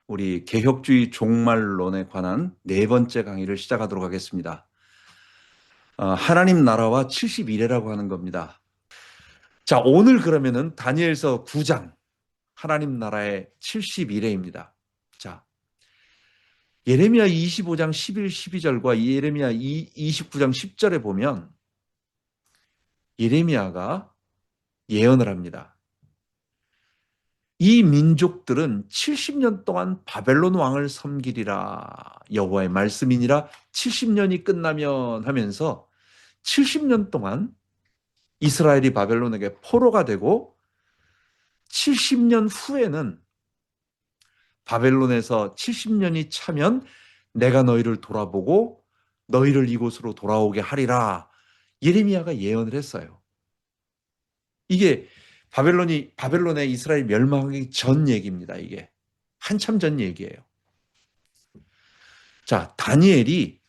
우리 개혁주의 종말론에 관한 네 번째 강의를 시작하도록 하겠습니다. 하나님 나라와 71회라고 하는 겁니다. 자, 오늘 그러면은 다니엘서 9장 하나님 나라의 71회입니다. 자, 예레미야 25장 11, 12절과 예레미야 29장 10절에 보면 예레미야가 예언을 합니다. 이 민족들은 70년 동안 바벨론 왕을 섬기리라. 여호와의 말씀이니라. 70년이 끝나면 하면서 70년 동안 이스라엘이 바벨론에게 포로가 되고 70년 후에는 바벨론에서 70년이 차면 내가 너희를 돌아보고 너희를 이곳으로 돌아오게 하리라. 예레미야가 예언을 했어요. 이게 바벨론의 이스라엘 멸망하기 전 얘기입니다. 이게 한참 전 얘기예요. 자, 다니엘서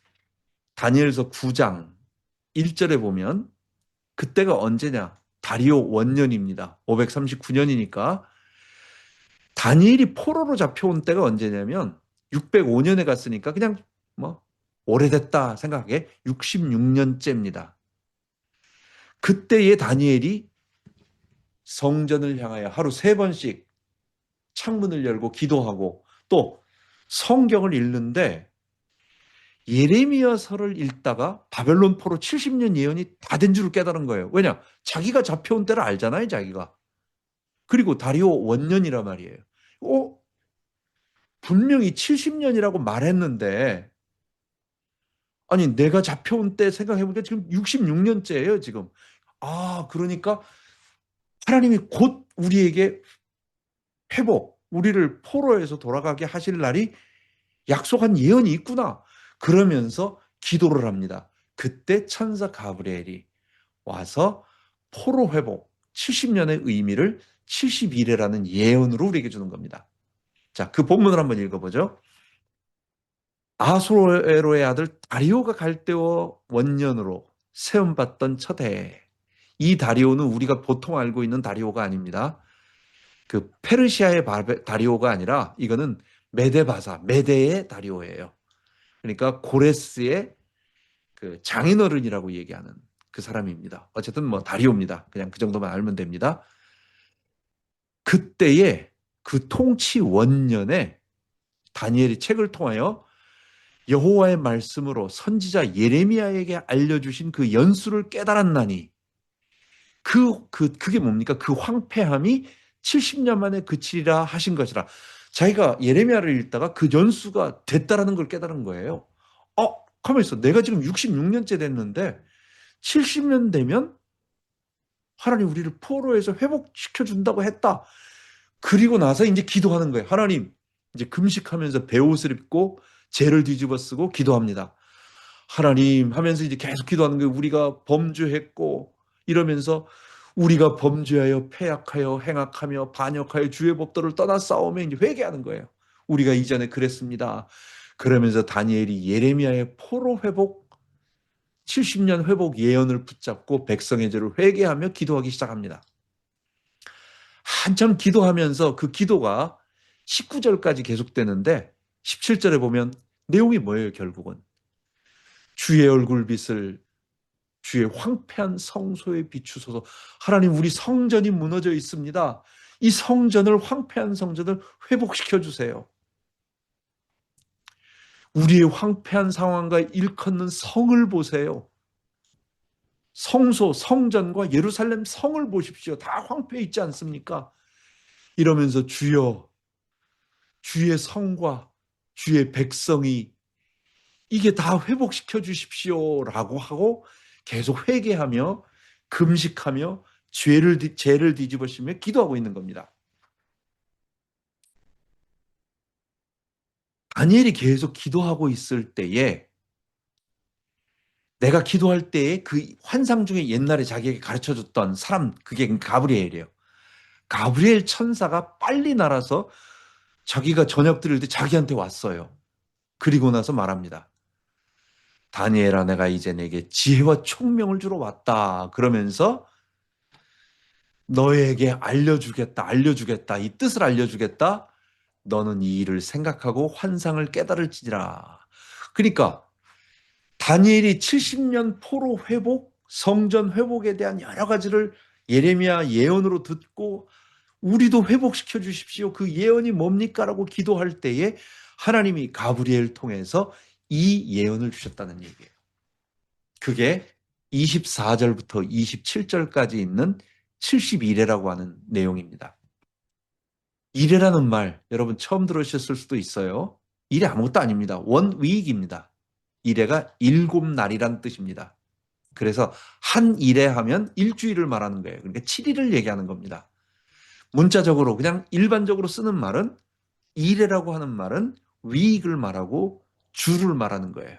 9장 1절에 보면 그때가 언제냐? 다리오 원년입니다. 539년이니까 다니엘이 포로로 잡혀온 때가 언제냐면 605년에 갔으니까 그냥 오래됐다 생각하게 66년째입니다. 그때의 다니엘이 성전을 향하여 하루 3번씩 창문을 열고 기도하고 또 성경을 읽는데 예레미야서를 읽다가 바벨론 포로 70년 예언이 다 된 줄을 깨달은 거예요. 왜냐? 자기가 잡혀온 때를 알잖아요, 자기가. 그리고 다리오 원년이란 말이에요. 분명히 70년이라고 말했는데 아니 내가 잡혀온 때 생각해보니까 지금 66년째예요, 지금. 그러니까 하나님이 곧 우리에게 회복, 우리를 포로에서 돌아가게 하실 날이 약속한 예언이 있구나. 그러면서 기도를 합니다. 그때 천사 가브리엘이 와서 포로 회복 70년의 의미를 71회라는 예언으로 우리에게 주는 겁니다. 자, 그 본문을 한번 읽어보죠. 아수에로의 아들 다리오가 갈대오 원년으로 세움받던 첫 해에, 이 다리오는 우리가 보통 알고 있는 다리오가 아닙니다. 그 페르시아의 다리오가 아니라 이거는 메데의 다리오예요. 그러니까 고레스의 그 장인어른이라고 얘기하는 그 사람입니다. 어쨌든 다리오입니다. 그냥 그 정도만 알면 됩니다. 그때의 그 통치 원년에 다니엘이 책을 통하여 여호와의 말씀으로 선지자 예레미야에게 알려주신 그 연수를 깨달았나니 그게 뭡니까? 그 황폐함이 70년 만에 그치리라 하신 것이라. 자기가 예레미야를 읽다가 그 연수가 됐다라는 걸 깨달은 거예요. 가만히 있어. 내가 지금 66년째 됐는데 70년 되면 하나님 우리를 포로에서 회복시켜준다고 했다. 그리고 나서 이제 기도하는 거예요. 하나님, 이제 금식하면서 베옷을 입고 죄를 뒤집어 쓰고 기도합니다. 하나님 하면서 이제 계속 기도하는 거예요. 우리가 범죄했고 이러면서 우리가 범죄하여 패약하여 행악하며 반역하여 주의 법도를 떠나 싸우며 이제 회개하는 거예요. 우리가 이전에 그랬습니다. 그러면서 다니엘이 예레미야의 포로 회복 70년 회복 예언을 붙잡고 백성의 죄를 회개하며 기도하기 시작합니다. 한참 기도하면서 그 기도가 19절까지 계속되는데 17절에 보면 내용이 뭐예요? 결국은 주의 얼굴빛을 주의 황폐한 성소에 비추소서. 하나님, 우리 성전이 무너져 있습니다. 이 성전을, 황폐한 성전을 회복시켜 주세요. 우리의 황폐한 상황과 일컫는 성을 보세요. 성소, 성전과 예루살렘 성을 보십시오. 다 황폐해 있지 않습니까? 이러면서 주여, 주의 성과 주의 백성이 이게 다 회복시켜 주십시오라고 하고 계속 회개하며 금식하며 죄를 뒤집으시며 기도하고 있는 겁니다. 다니엘이 계속 기도하고 있을 때에 내가 기도할 때에 그 환상 중에 옛날에 자기에게 가르쳐줬던 사람, 그게 가브리엘이에요. 가브리엘 천사가 빨리 날아서 자기가 저녁 드릴 때 자기한테 왔어요. 그리고 나서 말합니다. 다니엘아, 내가 이제 내게 지혜와 총명을 주러 왔다. 그러면서 너에게 알려주겠다. 이 뜻을 알려주겠다. 너는 이 일을 생각하고 환상을 깨달을지니라. 그러니까 다니엘이 70년 포로 회복, 성전 회복에 대한 여러 가지를 예레미야 예언으로 듣고 우리도 회복시켜 주십시오. 그 예언이 뭡니까라고 기도할 때에 하나님이 가브리엘 통해서 이 예언을 주셨다는 얘기예요. 그게 24절부터 27절까지 있는 72레라고 하는 내용입니다. 이레라는 말 여러분 처음 들으셨을 수도 있어요. 이레 아무것도 아닙니다. 원위익입니다. 이레가 7날이란 뜻입니다. 그래서 한 일에 하면 일주일을 말하는 거예요. 그러니까 7일을 얘기하는 겁니다. 문자적으로 그냥 일반적으로 쓰는 말은 일이라고 하는 말은 위익을 말하고 주를 말하는 거예요.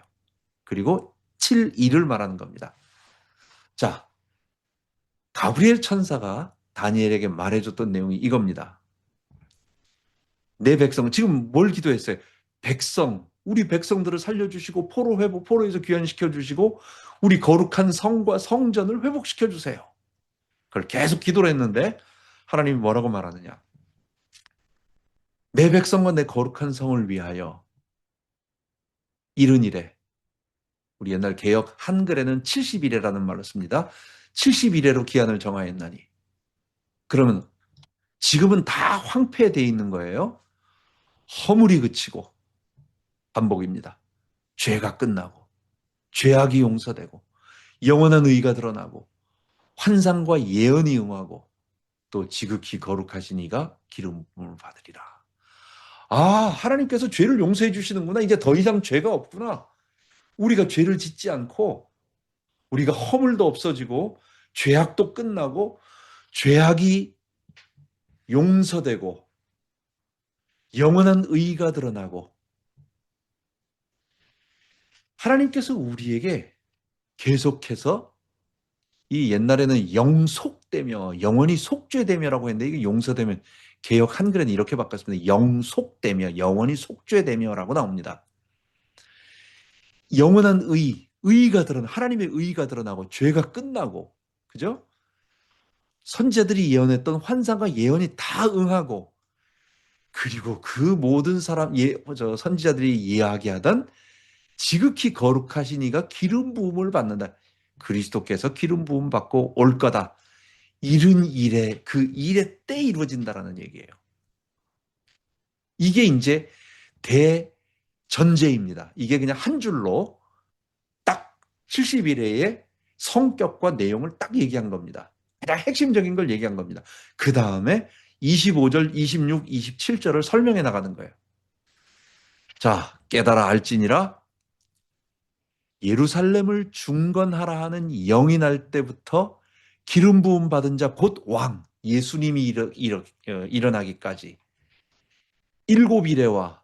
그리고 7일을 말하는 겁니다. 자, 가브리엘 천사가 다니엘에게 말해줬던 내용이 이겁니다. 내 백성, 지금 뭘 기도했어요? 백성, 우리 백성들을 살려주시고 포로 회복, 포로에서 귀환시켜 주시고 우리 거룩한 성과 성전을 회복시켜 주세요. 그걸 계속 기도를 했는데 하나님이 뭐라고 말하느냐? 내 백성과 내 거룩한 성을 위하여 이른 이래. 우리 옛날 개역 한글에는 70일에라는 말을 씁니다. 70일에로 기한을 정하였나니. 그러면 지금은 다 황폐되어 있는 거예요. 허물이 그치고 반복입니다. 죄가 끝나고 죄악이 용서되고 영원한 의가 드러나고 환상과 예언이 응하고 또 지극히 거룩하신 이가 기름 부음을 받으리라. 아, 하나님께서 죄를 용서해 주시는구나. 이제 더 이상 죄가 없구나. 우리가 죄를 짓지 않고 우리가 허물도 없어지고 죄악도 끝나고 죄악이 용서되고 영원한 의가 드러나고 하나님께서 우리에게 계속해서 이 옛날에는 영속되며 영원히 속죄되며라고 했는데 이게 용서되면 개역 한글에는 이렇게 바꿨습니다. 영속되며 영원히 속죄되며라고 나옵니다. 영원한 의가 드러나 하나님의 의가 드러나고 죄가 끝나고 그죠? 선지자들이 예언했던 환상과 예언이 다 응하고 그리고 그 모든 선지자들이 이야기하던 지극히 거룩하신 이가 기름 부음을 받는다. 그리스도께서 기름 부음 받고 올 거다. 이른 일에 그 일의 때 이루어진다라는 얘기예요. 이게 이제 대전제입니다. 이게 그냥 한 줄로 딱 70일의 성격과 내용을 딱 얘기한 겁니다. 가장 핵심적인 걸 얘기한 겁니다. 그 다음에 25절, 26, 27절을 설명해 나가는 거예요. 자, 깨달아 알지니라 예루살렘을 중건하라 하는 영이 날 때부터 기름 부음 받은 자 곧 왕 예수님이 일어나기까지 7일에와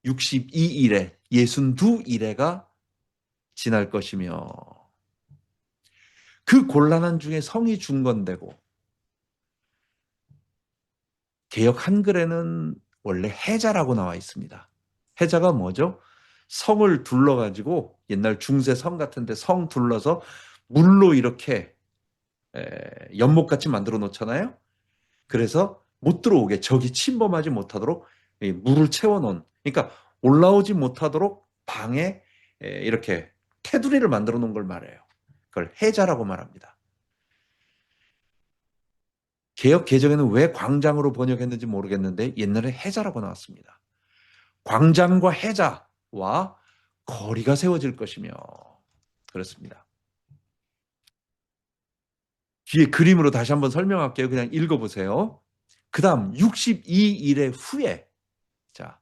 62일에 62일에가 지날 것이며 그 곤란한 중에 성이 중건되고 개역 한글에는 원래 해자라고 나와 있습니다. 해자가 뭐죠? 성을 둘러가지고 옛날 중세 성 같은데 성 둘러서 물로 이렇게 연못같이 만들어 놓잖아요. 그래서 못 들어오게 적이 침범하지 못하도록 물을 채워놓은 그러니까 올라오지 못하도록 방에 이렇게 테두리를 만들어 놓은 걸 말해요. 그걸 해자라고 말합니다. 개역 개정에는 왜 광장으로 번역했는지 모르겠는데 옛날에 해자라고 나왔습니다. 광장과 해자와 거리가 세워질 것이며 그렇습니다. 뒤에 그림으로 다시 한번 설명할게요. 그냥 읽어보세요. 그 다음 62일의 후에 자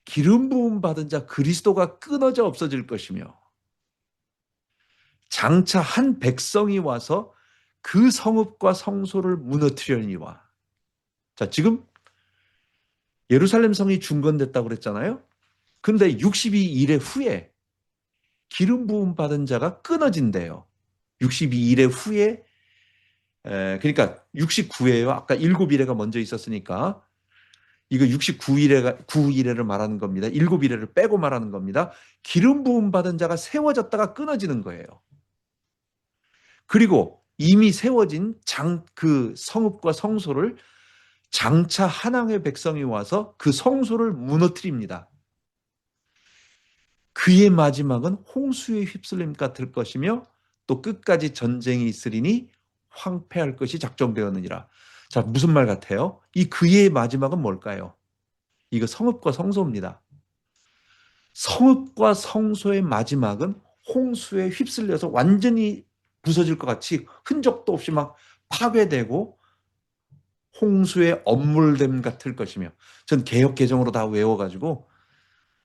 기름 부음 받은 자 그리스도가 끊어져 없어질 것이며 장차 한 백성이 와서 그 성읍과 성소를 무너뜨리려니와 자 지금 예루살렘 성이 중건됐다고 그랬잖아요. 그런데 62일의 후에 기름 부음 받은 자가 끊어진대요. 62일의 후에 그러니까 69회예요. 아까 7일에가 먼저 있었으니까 이거 69일을 말하는 겁니다. 7일을 빼고 말하는 겁니다. 기름 부음 받은 자가 세워졌다가 끊어지는 거예요. 그리고 이미 세워진 그 성읍과 성소를 장차 한왕의 백성이 와서 그 성소를 무너뜨립니다. 그의 마지막은 홍수에 휩쓸림 같을 것이며 또 끝까지 전쟁이 있으리니 황폐할 것이 작정되었느니라. 자, 무슨 말 같아요? 이 그의 마지막은 뭘까요? 이거 성읍과 성소입니다. 성읍과 성소의 마지막은 홍수에 휩쓸려서 완전히 부서질 것 같이 흔적도 없이 막 파괴되고 홍수의 엄물됨 같을 것이며, 전 개역 개정으로 다 외워가지고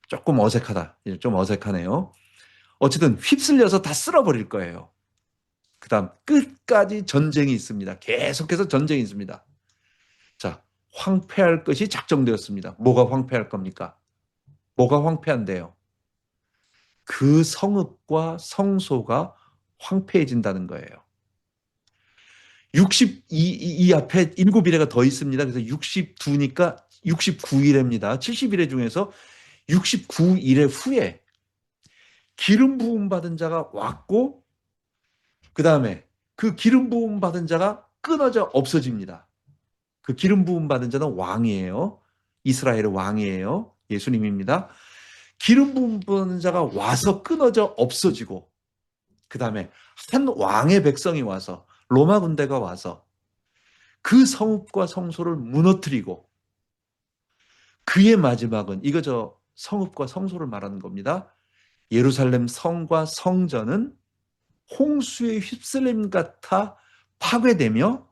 조금 어색하다. 좀 어색하네요. 어쨌든 휩쓸려서 다 쓸어버릴 거예요. 그 다음 끝까지 전쟁이 있습니다. 계속해서 전쟁이 있습니다. 자, 황폐할 것이 작정되었습니다. 뭐가 황폐할 겁니까? 뭐가 황폐한데요? 그 성읍과 성소가 황폐해진다는 거예요. 이 앞에 7일에가 더 있습니다. 그래서 62니까 69일입니다. 70일 중에서 69일 후에 기름 부음 받은 자가 왔고, 그 다음에 그 기름 부음 받은 자가 끊어져 없어집니다. 그 기름 부음 받은 자는 왕이에요. 이스라엘의 왕이에요. 예수님입니다. 기름 부음 받은 자가 와서 끊어져 없어지고, 그 다음에 한 왕의 백성이 와서, 로마 군대가 와서 그 성읍과 성소를 무너뜨리고, 그의 마지막은 이거 성읍과 성소를 말하는 겁니다. 예루살렘 성과 성전은 홍수의 휩쓸림 같아 파괴되며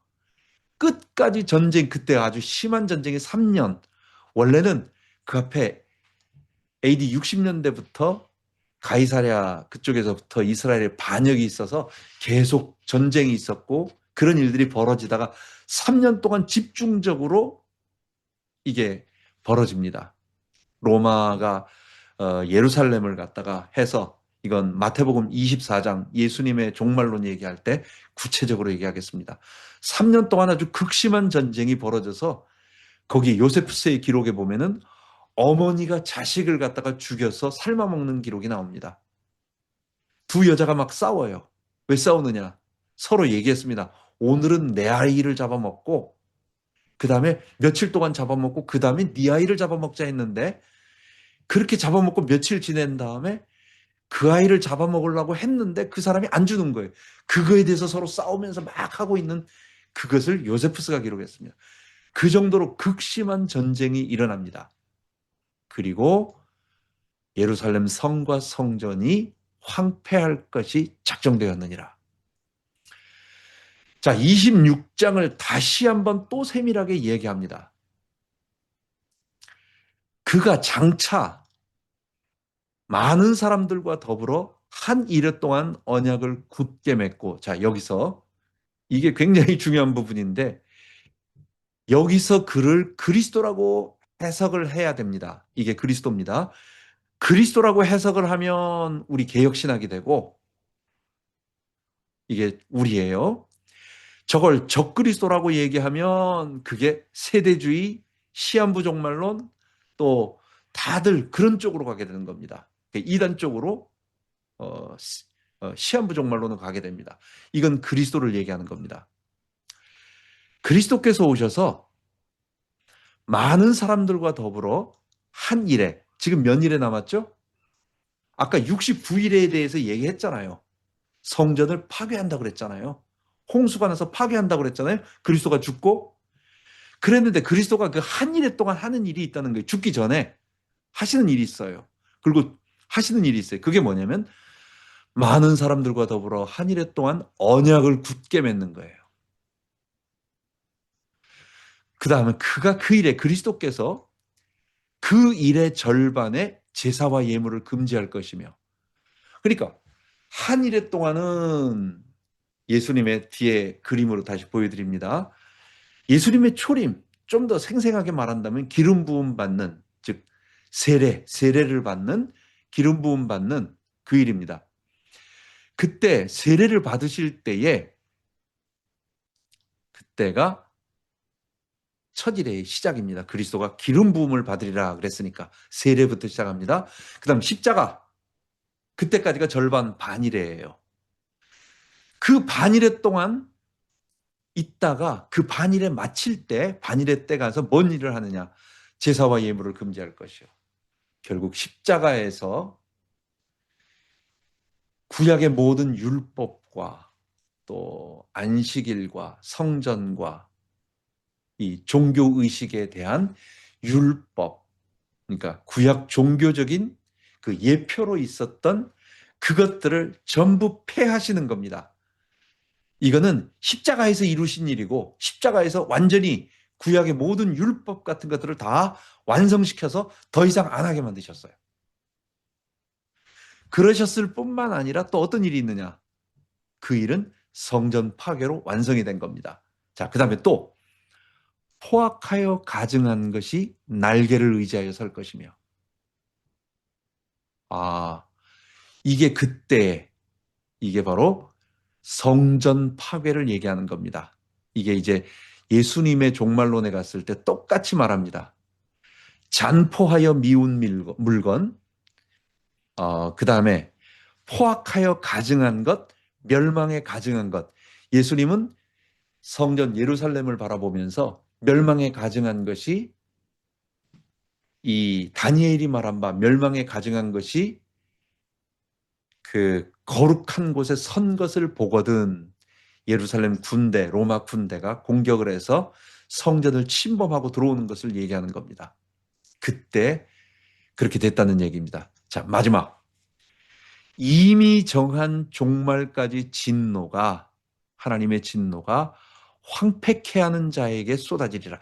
끝까지 전쟁, 그때 아주 심한 전쟁이 3년, 원래는 그 앞에 AD 60년대부터 가이사랴 그쪽에서부터 이스라엘의 반역이 있어서 계속 전쟁이 있었고 그런 일들이 벌어지다가 3년 동안 집중적으로 이게 벌어집니다. 로마가 예루살렘을 갖다가 해서, 이건 마태복음 24장 예수님의 종말론 얘기할 때 구체적으로 얘기하겠습니다. 3년 동안 아주 극심한 전쟁이 벌어져서 거기 요세푸스의 기록에 보면은 어머니가 자식을 갖다가 죽여서 삶아먹는 기록이 나옵니다. 두 여자가 막 싸워요. 왜 싸우느냐? 서로 얘기했습니다. 오늘은 내 아이를 잡아먹고 그 다음에 며칠 동안 잡아먹고 그 다음에 네 아이를 잡아먹자 했는데, 그렇게 잡아먹고 며칠 지낸 다음에 그 아이를 잡아먹으려고 했는데 그 사람이 안 주는 거예요. 그거에 대해서 서로 싸우면서 막 하고 있는, 그것을 요세푸스가 기록했습니다. 그 정도로 극심한 전쟁이 일어납니다. 그리고 예루살렘 성과 성전이 황폐할 것이 작정되었느니라. 자, 26장을 다시 한번 또 세밀하게 얘기합니다. 그가 장차 많은 사람들과 더불어 한 이래 동안 언약을 굳게 맺고, 자, 여기서 이게 굉장히 중요한 부분인데, 여기서 그를 그리스도라고 해석을 해야 됩니다. 이게 그리스도입니다. 그리스도라고 해석을 하면 우리 개혁신학이 되고, 이게 우리예요. 저걸 적그리스도라고 얘기하면 그게 세대주의, 시한부 종말론, 또 다들 그런 쪽으로 가게 되는 겁니다. 이단 쪽으로 시한부 종말론으로 가게 됩니다. 이건 그리스도를 얘기하는 겁니다. 그리스도께서 오셔서 많은 사람들과 더불어 한 일에, 지금 몇 일에 남았죠? 아까 69일에 대해서 얘기했잖아요. 성전을 파괴한다고 그랬잖아요. 홍수가 나서 파괴한다고 그랬잖아요. 그리스도가 죽고. 그랬는데 그리스도가 그 한 일에 동안 하는 일이 있다는 거예요. 죽기 전에 하시는 일이 있어요. 그리고 하시는 일이 있어요. 그게 뭐냐면 많은 사람들과 더불어 한 일에 동안 언약을 굳게 맺는 거예요. 그 다음에 그가 그 일에, 그리스도께서 그 일의 절반에 제사와 예물을 금지할 것이며, 그러니까 한 일에 동안은, 예수님의 뒤에 그림으로 다시 보여드립니다. 예수님의 초림, 좀 더 생생하게 말한다면 기름 부음 받는, 즉 세례를 받는, 기름 부음 받는 그 일입니다. 그때 세례를 받으실 때에, 그때가 첫 일의 시작입니다. 그리스도가 기름 부음을 받으리라 그랬으니까 세례부터 시작합니다. 그다음 십자가, 그때까지가 절반 반이래예요. 그 반이래 동안 있다가 그 반일에 마칠 때, 반일의 때 가서 뭔 일을 하느냐? 제사와 예물을 금지할 것이요. 결국 십자가에서 구약의 모든 율법과 또 안식일과 성전과 이 종교 의식에 대한 율법, 그러니까 구약 종교적인 그 예표로 있었던 그것들을 전부 폐하시는 겁니다. 이거는 십자가에서 이루신 일이고 십자가에서 완전히 구약의 모든 율법 같은 것들을 다 완성시켜서 더 이상 안 하게 만드셨어요. 그러셨을 뿐만 아니라 또 어떤 일이 있느냐? 그 일은 성전 파괴로 완성이 된 겁니다. 자, 그 다음에 또 포악하여 가증한 것이 날개를 의지하여 설 것이며, 아, 이게 그때, 이게 바로 성전 파괴를 얘기하는 겁니다. 이게 이제 예수님의 종말론에 갔을 때 똑같이 말합니다. 잔포하여 미운 물건, 그 다음에 포악하여 가증한 것, 멸망에 가증한 것. 예수님은 성전 예루살렘을 바라보면서 멸망에 가증한 것이, 이 다니엘이 말한 바 멸망에 가증한 것이 그 거룩한 곳에 선 것을 보거든 예루살렘 군대, 로마 군대가 공격을 해서 성전을 침범하고 들어오는 것을 얘기하는 겁니다. 그때 그렇게 됐다는 얘기입니다. 자, 마지막. 이미 정한 종말까지 진노가, 하나님의 진노가 황폐케 하는 자에게 쏟아지리라.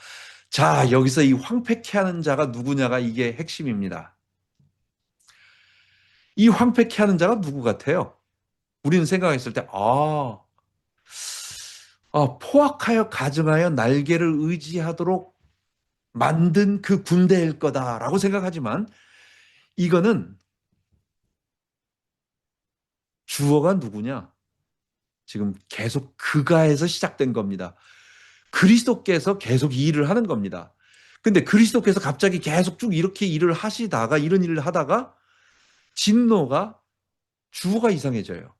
자, 여기서 이 황폐케 하는 자가 누구냐가 이게 핵심입니다. 이 황폐케 하는 자가 누구 같아요? 우리는 생각했을 때, 포악하여 가증하여 날개를 의지하도록 만든 그 군대일 거다라고 생각하지만, 이거는 주어가 누구냐? 지금 계속 그가에서 시작된 겁니다. 그리스도께서 계속 이 일을 하는 겁니다. 근데 그리스도께서 갑자기 계속 쭉 이렇게 일을 하시다가, 이런 일을 하다가 진노가, 주어가 이상해져요.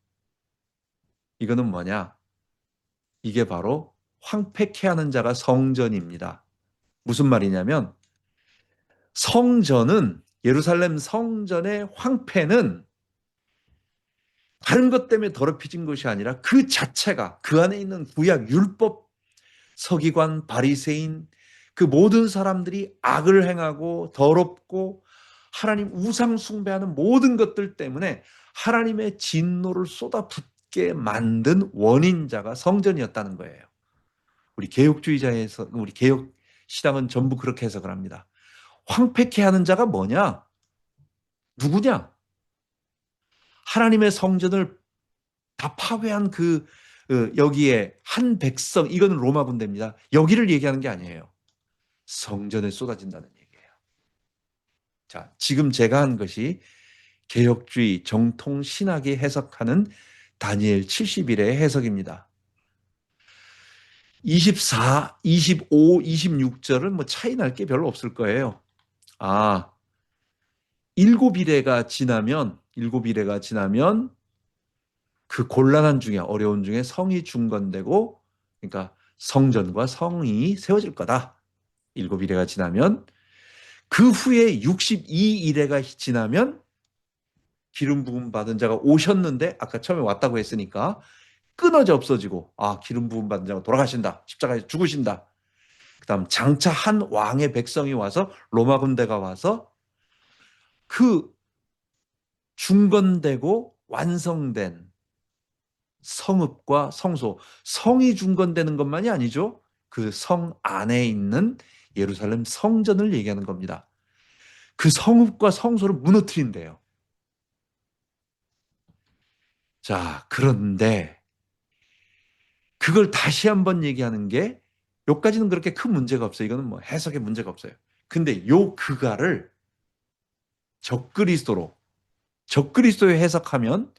이거는 뭐냐? 이게 바로 황폐케 하는 자가 성전입니다. 무슨 말이냐면, 성전은, 예루살렘 성전의 황폐는 다른 것 때문에 더럽혀진 것이 아니라 그 자체가, 그 안에 있는 구약 율법, 서기관, 바리새인, 그 모든 사람들이 악을 행하고 더럽고 하나님 우상 숭배하는 모든 것들 때문에 하나님의 진노를 쏟아붓게 만든 원인자가 성전이었다는 거예요. 우리 개혁주의자에서, 우리 개혁 신앙은 전부 그렇게 해석을 합니다. 황폐케 하는 자가 뭐냐? 누구냐? 하나님의 성전을 다 파괴한 그 여기에 한 백성, 이거는 로마 군대입니다. 여기를 얘기하는 게 아니에요. 성전에 쏟아진다는 얘기예요. 자, 지금 제가 한 것이 개혁주의 정통 신학이 해석하는 다니엘 70일의 해석입니다. 24, 25, 26절은 뭐 차이 날 게 별로 없을 거예요. 일곱 일회가 지나면 그 곤란한 중에, 어려운 중에 성이 중건되고, 그러니까 성전과 성이 세워질 거다. 일곱 일회가 지나면, 그 후에 62일회가 지나면 기름 부음 받은 자가 오셨는데, 아까 처음에 왔다고 했으니까 끊어져 없어지고, 기름 부음 받은 자가 돌아가신다. 십자가에서 죽으신다. 그다음 장차 한 왕의 백성이 와서, 로마 군대가 와서 그 중건되고 완성된 성읍과 성소, 성이 중건되는 것만이 아니죠. 그 성 안에 있는 예루살렘 성전을 얘기하는 겁니다. 그 성읍과 성소를 무너뜨린대요. 자, 그런데 그걸 다시 한번 얘기하는 게, 요까지는 그렇게 큰 문제가 없어요. 이거는 뭐 해석에 문제가 없어요. 근데 요 그가를 적그리스도에 해석하면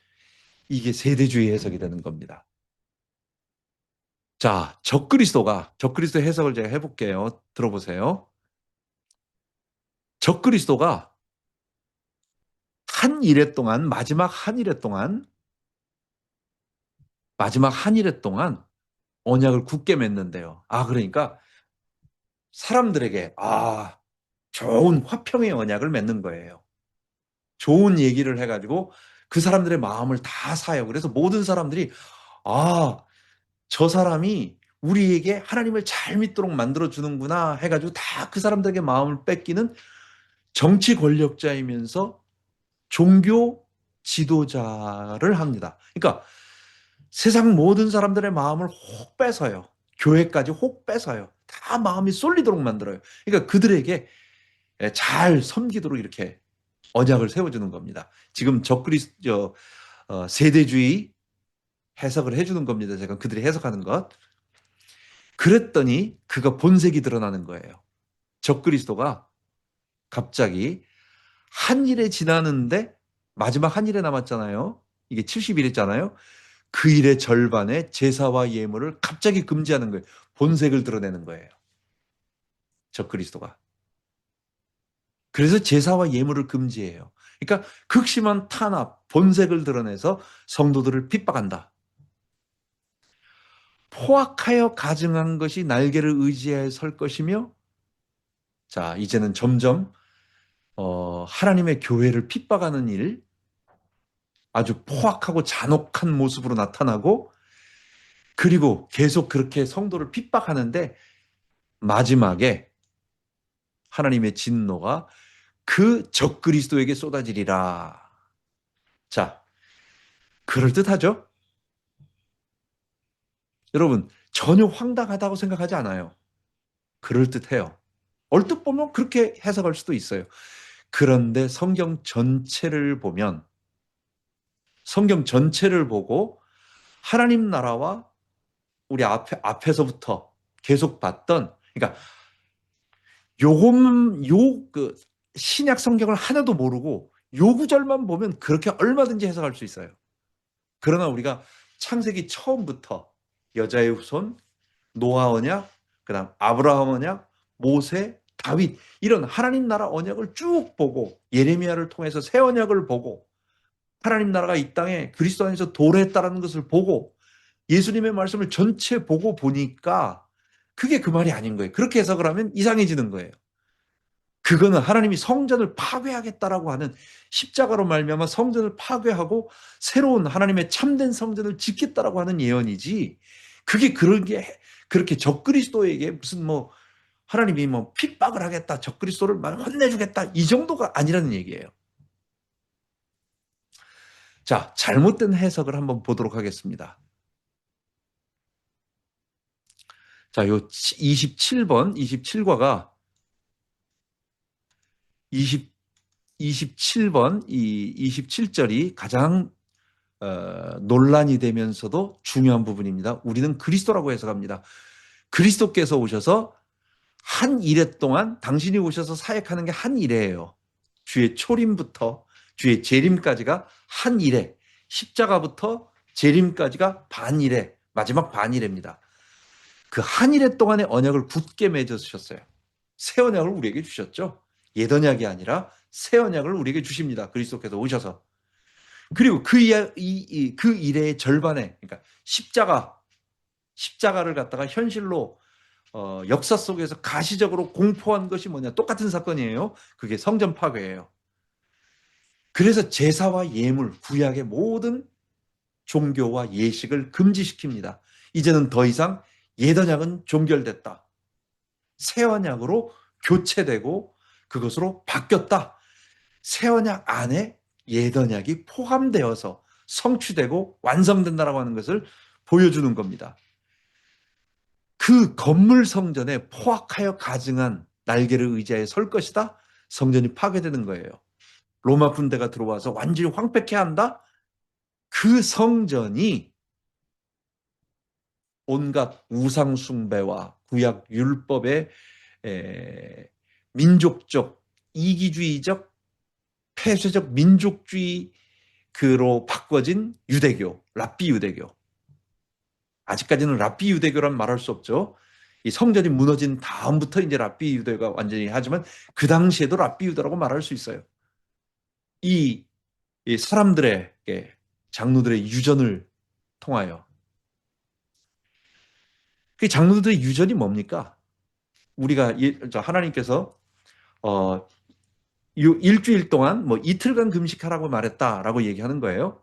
이게 세대주의 해석이 되는 겁니다. 자, 적그리스도 해석을 제가 해볼게요. 들어보세요. 적그리스도가 마지막 한 일회 동안 언약을 굳게 맺는데요. 그러니까 사람들에게 좋은 화평의 언약을 맺는 거예요. 좋은 얘기를 해가지고 그 사람들의 마음을 다 사요. 그래서 모든 사람들이 저 사람이 우리에게 하나님을 잘 믿도록 만들어주는구나 해가지고 다 그 사람들에게 마음을 뺏기는 정치 권력자이면서 종교 지도자를 합니다. 그러니까 세상 모든 사람들의 마음을 혹 뺏어요. 교회까지 혹 뺏어요. 다 마음이 쏠리도록 만들어요. 그러니까 그들에게 잘 섬기도록 이렇게 언약을 세워주는 겁니다. 지금 세대주의 해석을 해주는 겁니다. 제가 그들이 해석하는 것. 그랬더니 그가 본색이 드러나는 거예요. 적그리스도가 갑자기 한 일에 지나는데 마지막 한 일에 남았잖아요. 이게 70일이잖아요. 그 일의 절반에 제사와 예물을 갑자기 금지하는 거예요. 본색을 드러내는 거예요. 적그리스도가. 그래서 제사와 예물을 금지해요. 그러니까 극심한 탄압, 본색을 드러내서 성도들을 핍박한다. 포악하여 가증한 것이 날개를 의지하여 설 것이며, 자, 이제는 점점 하나님의 교회를 핍박하는 일, 아주 포악하고 잔혹한 모습으로 나타나고, 그리고 계속 그렇게 성도를 핍박하는데 마지막에 하나님의 진노가 그 적그리스도에게 쏟아지리라. 자, 그럴듯하죠? 여러분, 전혀 황당하다고 생각하지 않아요. 그럴듯해요. 얼뜻 보면 그렇게 해석할 수도 있어요. 그런데 성경 전체를 보고 하나님 나라와 우리 앞에서부터 계속 봤던, 그러니까 그 신약 성경을 하나도 모르고 요 구절만 보면 그렇게 얼마든지 해석할 수 있어요. 그러나 우리가 창세기 처음부터 여자의 후손, 노아 언약, 그다음 아브라함 언약, 모세, 다윗 이런 하나님 나라 언약을 쭉 보고 예레미야를 통해서 새 언약을 보고 하나님 나라가 이 땅에 그리스도 안에서 도래했다는 것을 보고 예수님의 말씀을 전체 보고 보니까 그게 그 말이 아닌 거예요. 그렇게 해석을 하면 이상해지는 거예요. 그거는 하나님이 성전을 파괴하겠다라고 하는 십자가로 말미암아 성전을 파괴하고 새로운 하나님의 참된 성전을 짓겠다라고 하는 예언이지. 그게 그렇게 적그리스도에게 무슨 하나님이 핍박을 하겠다, 적그리스도를 막 혼내주겠다 이 정도가 아니라는 얘기예요. 자, 잘못된 해석을 한번 보도록 하겠습니다. 자, 요 27과가 27번 이 27절이 가장 논란이 되면서도 중요한 부분입니다. 우리는 그리스도라고 해석합니다. 그리스도께서 오셔서 한 일해 동안 당신이 오셔서 사역하는 게 한 일회예요. 주의 초림부터 주의 재림까지가 한 일회, 십자가부터 재림까지가 반일회, 마지막 반일회입니다. 그 한 일회 동안의 언약을 굳게 맺으셨어요. 새 언약을 우리에게 주셨죠. 옛 언약이 아니라 새 언약을 우리에게 주십니다. 그리스도께서 오셔서. 그리고 그 일의 절반에, 그러니까 십자가를 갖다가 현실로 역사 속에서 가시적으로 공포한 것이 뭐냐? 똑같은 사건이에요. 그게 성전 파괴예요. 그래서 제사와 예물, 구약의 모든 종교와 예식을 금지시킵니다. 이제는 더 이상 옛 언약은 종결됐다. 새 언약으로 교체되고 그것으로 바뀌었다. 새 언약 안에 옛 언약이 포함되어서 성취되고 완성된다라고 하는 것을 보여주는 겁니다. 그 건물 성전에 포악하여 가증한 날개를 의지하여 설 것이다. 성전이 파괴되는 거예요. 로마 군대가 들어와서 완전히 황폐케 한다. 그 성전이 온갖 우상 숭배와 구약 율법의 민족적 이기주의적 폐쇄적 민족주의로 바꿔진 유대교, 랍비 유대교. 아직까지는 랍비 유대교란 말할 수 없죠. 이 성전이 무너진 다음부터 이제 랍비 유대가 완전히 하지만 그 당시에도 랍비 유대라고 말할 수 있어요. 이 사람들에게 장로들의 유전을 통하여 그 장로들의 유전이 뭡니까? 우리가 하나님께서 일주일 동안 뭐 이틀간 금식하라고 말했다라고 얘기하는 거예요.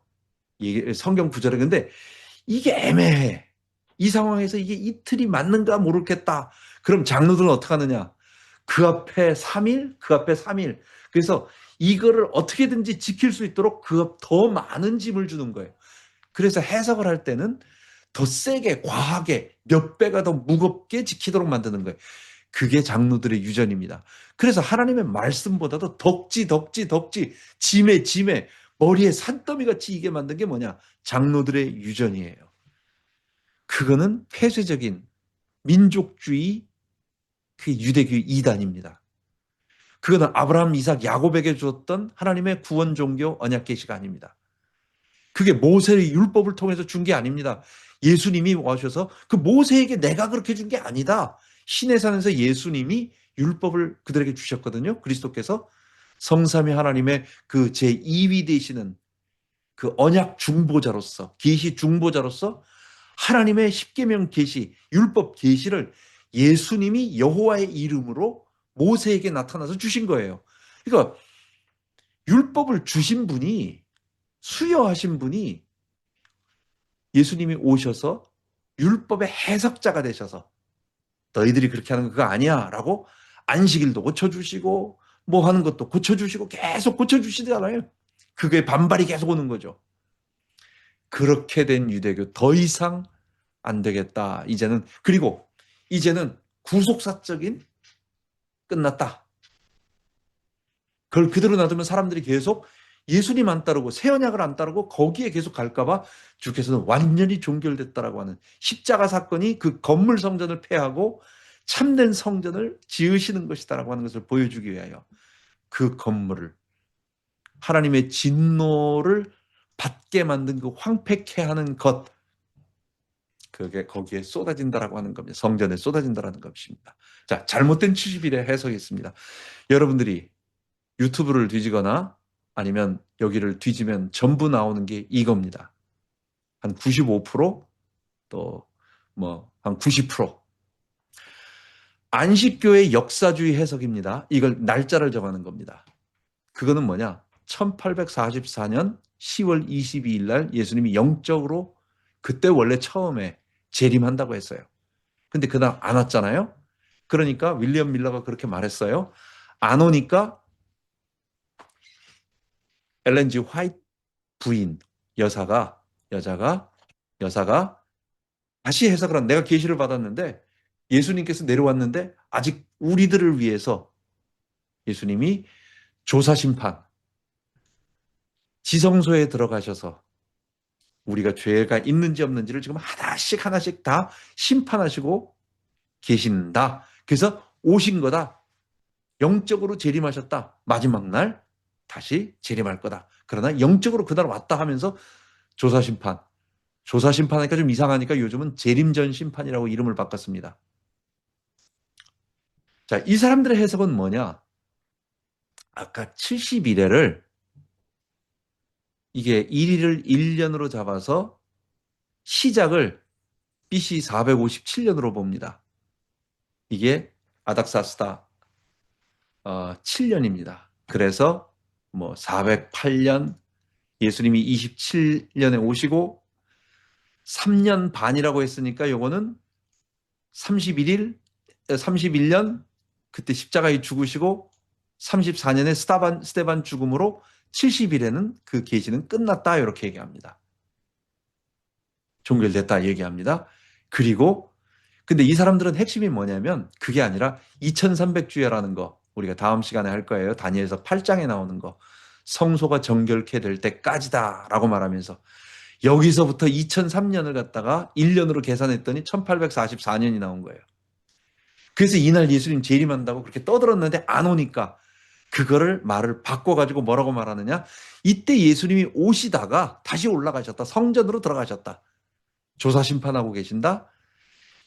성경 구절에. 근데 이게 애매해. 이 상황에서 이게 이틀이 맞는가 모르겠다. 그럼 장로들은 어떻게 하느냐? 그 앞에 3일, 그 앞에 3일. 그래서 이거를 어떻게든지 지킬 수 있도록 그 더 많은 짐을 주는 거예요. 그래서 해석을 할 때는 더 세게, 과하게, 몇 배가 더 무겁게 지키도록 만드는 거예요. 그게 장로들의 유전입니다. 그래서 하나님의 말씀보다도 덕지, 짐에, 머리에 산더미 같이 이게 만든 게 뭐냐? 장로들의 유전이에요. 그거는 폐쇄적인 민족주의 그 유대교 이단입니다. 그거는 아브라함, 이삭, 야곱에게 주었던 하나님의 구원 종교 언약 계시가 아닙니다. 그게 모세의 율법을 통해서 준 게 아닙니다. 예수님이 와셔서 그 모세에게 내가 그렇게 준 게 아니다. 시내산에서 예수님이 율법을 그들에게 주셨거든요. 그리스도께서 성삼위 하나님의 그 제2위 되시는 그 언약 중보자로서, 계시 중보자로서 하나님의 십계명 계시, 율법 계시를 예수님이 여호와의 이름으로 모세에게 나타나서 주신 거예요. 그러니까 율법을 주신 분이, 수여하신 분이 예수님이 오셔서 율법의 해석자가 되셔서 너희들이 그렇게 하는 거 그거 아니야 라고 안식일도 고쳐주시고 뭐 하는 것도 고쳐주시고 계속 고쳐주시잖아요. 그게 반발이 계속 오는 거죠. 그렇게 된 유대교 더 이상 안 되겠다. 그리고 이제는 구속사적인 끝났다. 그걸 그대로 놔두면 사람들이 계속 예수님 안 따르고 새 언약을 안 따르고 거기에 계속 갈까봐 주께서는 완전히 종결됐다라고 하는 십자가 사건이 그 건물 성전을 폐하고 참된 성전을 지으시는 것이다라고 하는 것을 보여주기 위하여 그 건물을 하나님의 진노를 받게 만든 그 황폐케 하는 것, 그게 거기에 쏟아진다라고 하는 겁니다. 성전에 쏟아진다라는 것입니다. 자, 잘못된 70일의 해석이 있습니다. 여러분들이 유튜브를 뒤지거나 아니면 여기를 뒤지면 전부 나오는 게 이겁니다. 한 95%또 뭐 한 90% 안식교의 역사주의 해석입니다. 이걸 날짜를 정하는 겁니다. 그거는 뭐냐? 1844년 10월 22일 날 예수님이 영적으로 그때 원래 처음에 재림한다고 했어요. 근데 그날 안 왔잖아요. 그러니까 윌리엄 밀러가 그렇게 말했어요. 안 오니까 엘렌 G 화이트 부인 여자가 다시 해석을 한, 내가 계시를 받았는데 예수님께서 내려왔는데 아직 우리들을 위해서 예수님이 조사 심판 지성소에 들어가셔서 우리가 죄가 있는지 없는지를 지금 하나씩 다 심판하시고 계신다. 그래서 오신 거다. 영적으로 재림하셨다. 마지막 날 다시 재림할 거다. 그러나 영적으로 그날 왔다 하면서 조사 심판하니까 좀 이상하니까 요즘은 재림전 심판이라고 이름을 바꿨습니다. 자, 이 사람들의 해석은 뭐냐? 아까 71회를 이게 1일을 1년으로 잡아서 시작을 BC 457년으로 봅니다. 이게 아닥사스다 7년입니다. 그래서 뭐 408년 예수님이 27년에 오시고 3년 반이라고 했으니까 요거는 31년 그때 십자가에 죽으시고 34년에 스테반 죽음으로 70일에는 그 계시는 끝났다 이렇게 얘기합니다. 종결됐다 얘기합니다. 그리고 근데 이 사람들은 핵심이 뭐냐면 그게 아니라 2300주야라는 거 우리가 다음 시간에 할 거예요. 다니엘서 8장에 나오는 거 성소가 정결케 될 때까지다 라고 말하면서 여기서부터 2003년을 갖다가 1년으로 계산했더니 1844년이 나온 거예요. 그래서 이날 예수님 재림한다고 그렇게 떠들었는데 안 오니까 그거를 말을 바꿔가지고 뭐라고 말하느냐? 이때 예수님이 오시다가 다시 올라가셨다. 성전으로 들어가셨다. 조사 심판하고 계신다.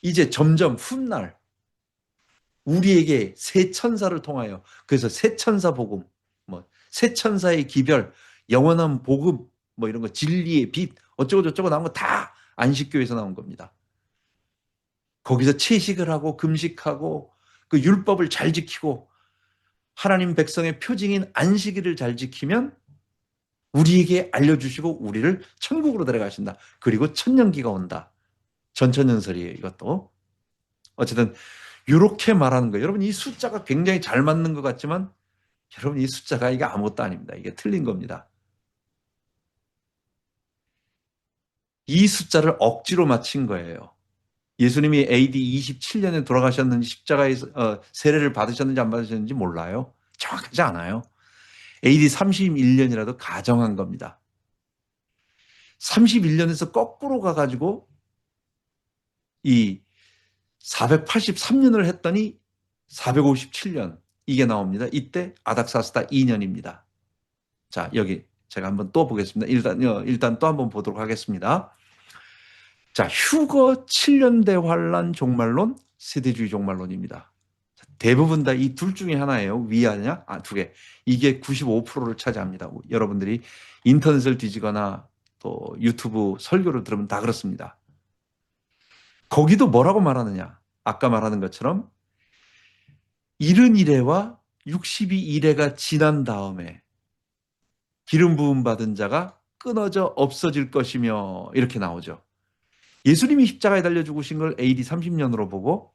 이제 점점 훗날 우리에게 새 천사를 통하여 그래서 새 천사 복음, 뭐 새 천사의 기별, 영원한 복음, 뭐 이런 거 진리의 빛 어쩌고 저쩌고 나온 거 다 안식교에서 나온 겁니다. 거기서 채식을 하고 금식하고 그 율법을 잘 지키고 하나님 백성의 표징인 안식일을 잘 지키면 우리에게 알려주시고 우리를 천국으로 데려가신다. 그리고 천년기가 온다. 전천연설이에요, 이것도. 어쨌든 이렇게 말하는 거예요. 여러분, 이 숫자가 굉장히 잘 맞는 것 같지만 여러분, 이 숫자가 이게 아무것도 아닙니다. 이게 틀린 겁니다. 이 숫자를 억지로 맞힌 거예요. 예수님이 AD 27년에 돌아가셨는지 십자가에서 세례를 받으셨는지 안 받으셨는지 몰라요. 정확하지 않아요. AD 31년이라도 가정한 겁니다. 31년에서 거꾸로 가가지고 이 483년을 했더니 457년 이게 나옵니다. 이때 아닥사스다 2년입니다. 자, 여기 제가 한번 또 보겠습니다. 일단 또 한번 보도록 하겠습니다. 자, 휴거 7년 대환란 종말론, 세대주의 종말론입니다. 대부분 다 이 둘 중에 하나예요. 위아냐? 두 개. 이게 95%를 차지합니다. 여러분들이 인터넷을 뒤지거나 또 유튜브 설교를 들으면 다 그렇습니다. 거기도 뭐라고 말하느냐? 아까 말하는 것처럼 71회와 62일회가 지난 다음에 기름 부음 받은 자가 끊어져 없어질 것이며 이렇게 나오죠. 예수님이 십자가에 달려 죽으신 걸 AD 30년으로 보고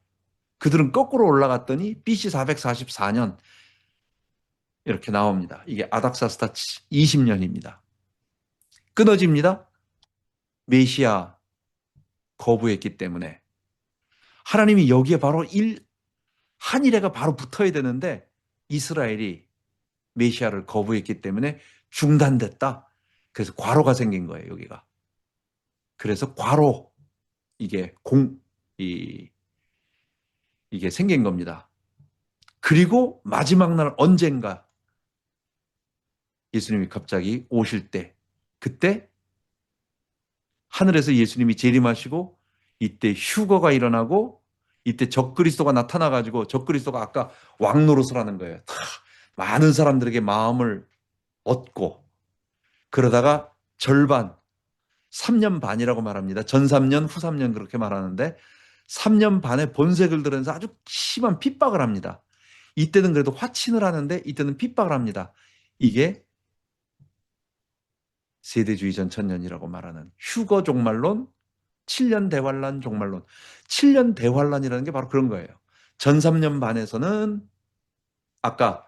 그들은 거꾸로 올라갔더니 BC 444년 이렇게 나옵니다. 이게 아닥사스다 20년입니다. 끊어집니다. 메시아 거부했기 때문에 하나님이 여기에 바로 한일회가 바로 붙어야 되는데 이스라엘이 메시아를 거부했기 때문에 중단됐다. 그래서 과로가 생긴 거예요, 여기가. 그래서 과로 이게 이게 생긴 겁니다. 그리고 마지막 날 언젠가 예수님이 갑자기 오실 때 그때 하늘에서 예수님이 재림하시고 이때 휴거가 일어나고 이때 적그리스도가 나타나가지고 적그리스도가 아까 왕노릇을 하는 거예요. 많은 사람들에게 마음을 얻고 그러다가 절반 3년 반이라고 말합니다. 전 3년 후 3년 그렇게 말하는데 3년 반의 본색을 드러내서 아주 심한 핍박을 합니다. 이때는 그래도 화친을 하는데 이때는 핍박을 합니다. 이게 세대주의 전천년이라고 말하는 휴거 종말론, 7년 대환란 종말론. 7년 대환란이라는 게 바로 그런 거예요. 전 3년 반에서는 아까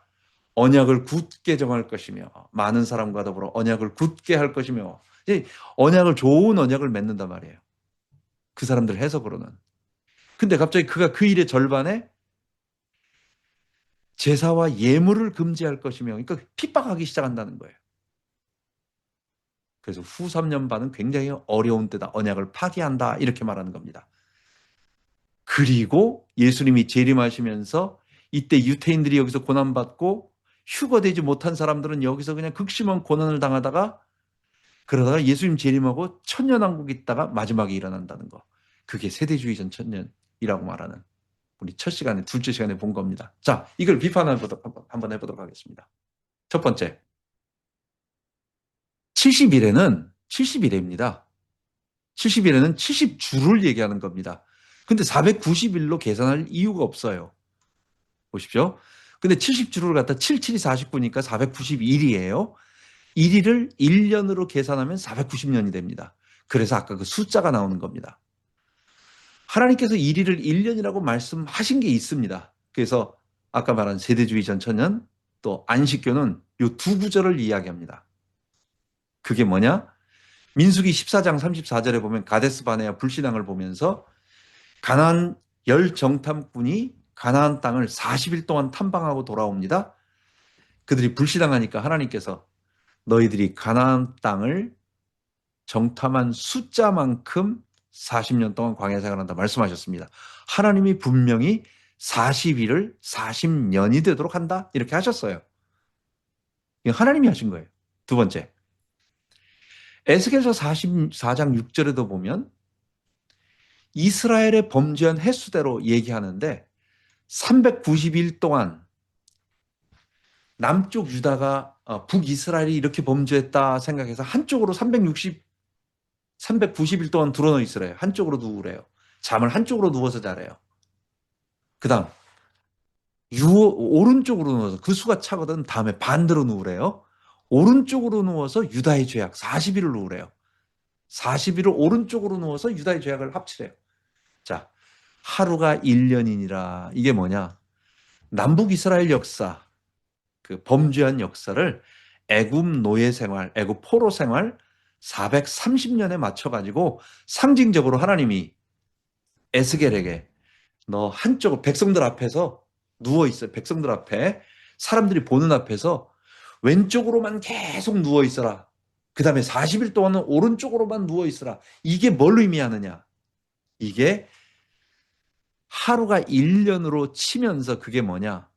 언약을 굳게 정할 것이며 많은 사람과 더불어 언약을 굳게 할 것이며 언약을 좋은 언약을 맺는단 말이에요. 그 사람들 해석으로는. 근데 갑자기 그가 그 일의 절반에 제사와 예물을 금지할 것이며 그러니까 핍박하기 시작한다는 거예요. 그래서 후 3년 반은 굉장히 어려운 때다. 언약을 파기한다. 이렇게 말하는 겁니다. 그리고 예수님이 재림하시면서 이때 유태인들이 여기서 고난받고 휴거되지 못한 사람들은 여기서 그냥 극심한 고난을 당하다가 그러다가 예수님 재림하고 천년왕국이 있다가 마지막에 일어난다는 거. 그게 세대주의 전 천년이라고 말하는 우리 첫 시간에 둘째 시간에 본 겁니다. 자, 이걸 한번 해보도록 하겠습니다. 첫 번째, 70일에는 70일입니다. 70일에는 70주를 얘기하는 겁니다. 근데 490일로 계산할 이유가 없어요. 보십시오. 근데 70주를 갖다 77이 49니까 491이에요. 1일을 1년으로 계산하면 490년이 됩니다. 그래서 아까 그 숫자가 나오는 겁니다. 하나님께서 1일을 1년이라고 말씀하신 게 있습니다. 그래서 아까 말한 세대주의 전천년 또 안식교는 이 두 구절을 이야기합니다. 그게 뭐냐? 민수기 14장 34절에 보면 가데스 바네아 불신앙을 보면서 가나안 열 정탐꾼이 가나안 땅을 40일 동안 탐방하고 돌아옵니다. 그들이 불신앙하니까 하나님께서 너희들이 가나안 땅을 정탐한 숫자만큼 40년 동안 광야 생활한다 말씀하셨습니다. 하나님이 분명히 40일을 40년이 되도록 한다 이렇게 하셨어요. 하나님이 하신 거예요. 두 번째, 에스겔서 44장 6절에도 보면 이스라엘의 범죄한 횟수대로 얘기하는데 390일 동안 남쪽 유다가 북이스라엘이 이렇게 범죄했다 생각해서 한쪽으로 390일 동안 드러넣어 있으래요. 한쪽으로 두으래요. 잠을 한쪽으로 누워서 자래요. 그 다음 오른쪽으로 누워서 그 수가 차거든. 다음에 반대로 누우래요. 오른쪽으로 누워서 유다의 죄악 40일을 누우래요. 40일을 오른쪽으로 누워서 유다의 죄악을 합치래요. 자, 하루가 1년이니라. 이게 뭐냐? 남북 이스라엘 역사, 그 범죄한 역사를 애굽 노예 생활, 애굽 포로 생활 430년에 맞춰가지고 상징적으로 하나님이 에스겔에게 너 한쪽으로 백성들 앞에서 누워있어. 백성들 앞에 사람들이 보는 앞에서 왼쪽으로만 계속 누워있어라. 그 다음에 40일 동안은 오른쪽으로만 누워있어라. 이게 뭘 의미하느냐? 이게 하루가 1년으로 치면서 그게 뭐냐?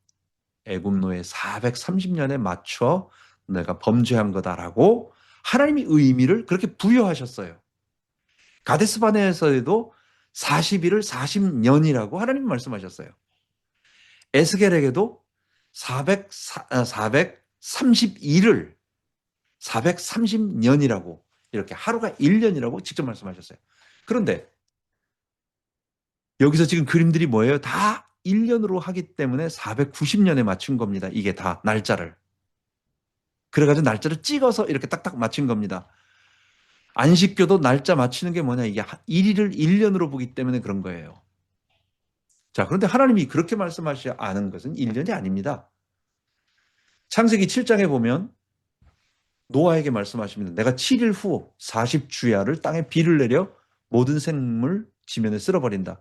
애굽노예 430년에 맞춰 내가 범죄한 거다라고 하나님이 의미를 그렇게 부여하셨어요. 가데스 바네에서도 40일을 40년이라고 하나님이 말씀하셨어요. 에스겔에게도 432를 430년이라고 이렇게 하루가 1년이라고 직접 말씀하셨어요. 그런데 여기서 지금 그림들이 뭐예요? 다 1년으로 하기 때문에 490년에 맞춘 겁니다. 이게 다 날짜를. 그래가지고 날짜를 찍어서 이렇게 딱딱 맞춘 겁니다. 안식교도 날짜 맞추는 게 뭐냐? 이게 일일을 1년으로 보기 때문에 그런 거예요. 자, 그런데 하나님이 그렇게 말씀하시지 않은 것은 1년이 아닙니다. 창세기 7장에 보면 노아에게 말씀하십니다. 내가 7일 후 40주야를 땅에 비를 내려 모든 생물 지면에 쓸어버린다.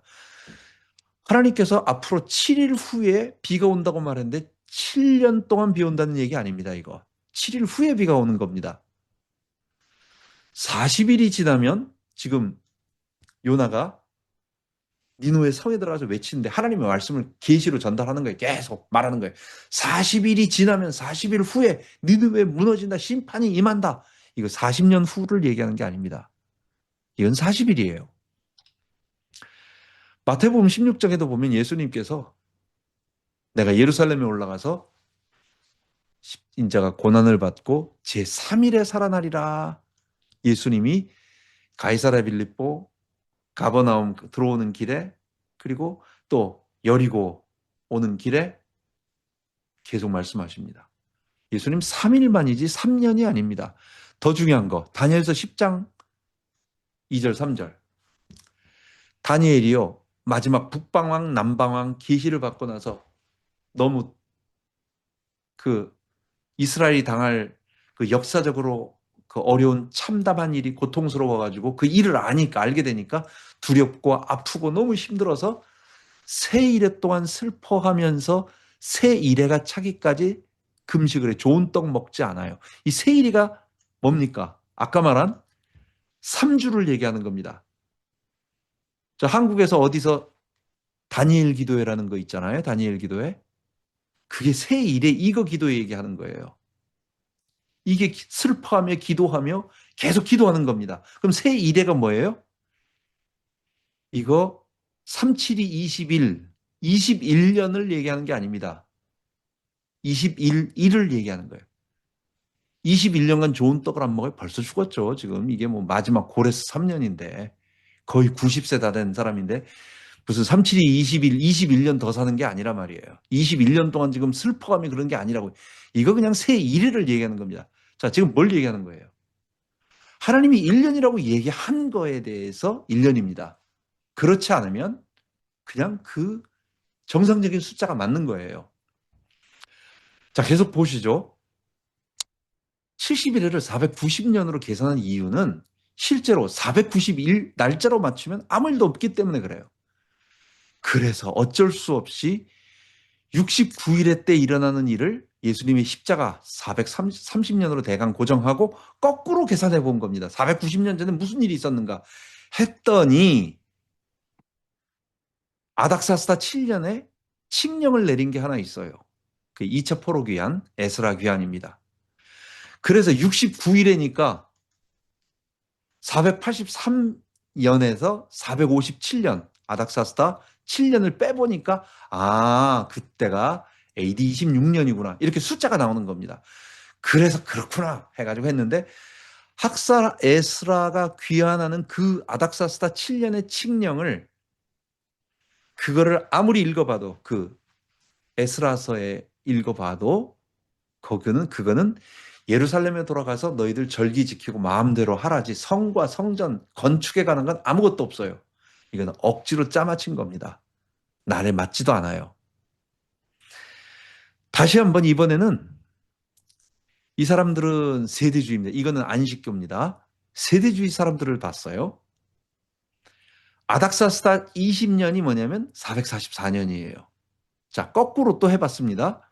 하나님께서 앞으로 7일 후에 비가 온다고 말했는데 7년 동안 비 온다는 얘기 아닙니다. 이거 7일 후에 비가 오는 겁니다. 40일이 지나면 지금 요나가 니누의 성에 들어가서 외치는데 하나님의 말씀을 계시로 전달하는 거예요. 계속 말하는 거예요. 40일이 지나면 40일 후에 니누에 무너진다. 심판이 임한다. 이거 40년 후를 얘기하는 게 아닙니다. 이건 40일이에요. 마태복음 16장에도 보면 예수님께서 내가 예루살렘에 올라가서 인자가 고난을 받고 제3일에 살아나리라. 예수님이 가이사랴 빌립보 가버나움 들어오는 길에 그리고 또 여리고 오는 길에 계속 말씀하십니다. 예수님 3일만이지 3년이 아닙니다. 더 중요한 거 다니엘서 10장 2절 3절 다니엘이요 마지막 북방왕 남방왕 계시를 받고 나서 너무 그 이스라엘이 당할 그 역사적으로 그 어려운 참담한 일이 고통스러워가지고 그 일을 아니까 알게 되니까 두렵고 아프고 너무 힘들어서 새 일해 동안 슬퍼하면서 새 일해가 차기까지 금식을 해. 좋은 떡 먹지 않아요. 이 새 일이가 뭡니까? 아까 말한 3주를 얘기하는 겁니다. 저 한국에서 어디서 다니엘 기도회라는 거 있잖아요. 다니엘 기도회. 그게 새 일에 이거 기도 얘기하는 거예요. 이게 슬퍼하며 기도하며 계속 기도하는 겁니다. 그럼 새 일회가 뭐예요? 이거 372 21, 21년을 얘기하는 게 아닙니다. 21일을 얘기하는 거예요. 21년간 좋은 떡을 안 먹어요? 벌써 죽었죠. 지금 이게 뭐 마지막 고레스 3년인데 거의 90세 다 된 사람인데 무슨 372 20일, 21년 더 사는 게 아니라 말이에요. 21년 동안 지금 슬퍼감이 그런 게 아니라고. 이거 그냥 새 일회를 얘기하는 겁니다. 자, 지금 뭘 얘기하는 거예요? 하나님이 1년이라고 얘기한 거에 대해서 1년입니다. 그렇지 않으면 그냥 그 정상적인 숫자가 맞는 거예요. 자, 계속 보시죠. 71회를 490년으로 계산한 이유는 실제로 491 날짜로 맞추면 아무 일도 없기 때문에 그래요. 그래서 어쩔 수 없이 69일에 때 일어나는 일을 예수님의 십자가 430년으로 대강 고정하고 거꾸로 계산해 본 겁니다. 490년 전에 무슨 일이 있었는가 했더니 아닥사스다 7년에 칙령을 내린 게 하나 있어요. 그 2차 포로 귀환, 에스라 귀환입니다. 그래서 69일이니까 483년에서 457년 아닥사스다 7년을 빼보니까 그때가 AD 26년이구나 이렇게 숫자가 나오는 겁니다. 그래서 그렇구나 해가지고 했는데 학사 에스라가 귀환하는 그 아닥사스다 7년의 칙령을 그거를 아무리 읽어봐도 그 에스라서에 읽어봐도 그거는 예루살렘에 돌아가서 너희들 절기 지키고 마음대로 하라지 성과 성전 건축에 관한 건 아무것도 없어요. 이거는 억지로 짜맞힌 겁니다. 날에 맞지도 않아요. 다시 한번 이번에는 이 사람들은 세대주의입니다. 이거는 안식교입니다. 세대주의 사람들을 봤어요. 아닥사스다 20년이 뭐냐면 444년이에요. 자, 거꾸로 또 해봤습니다.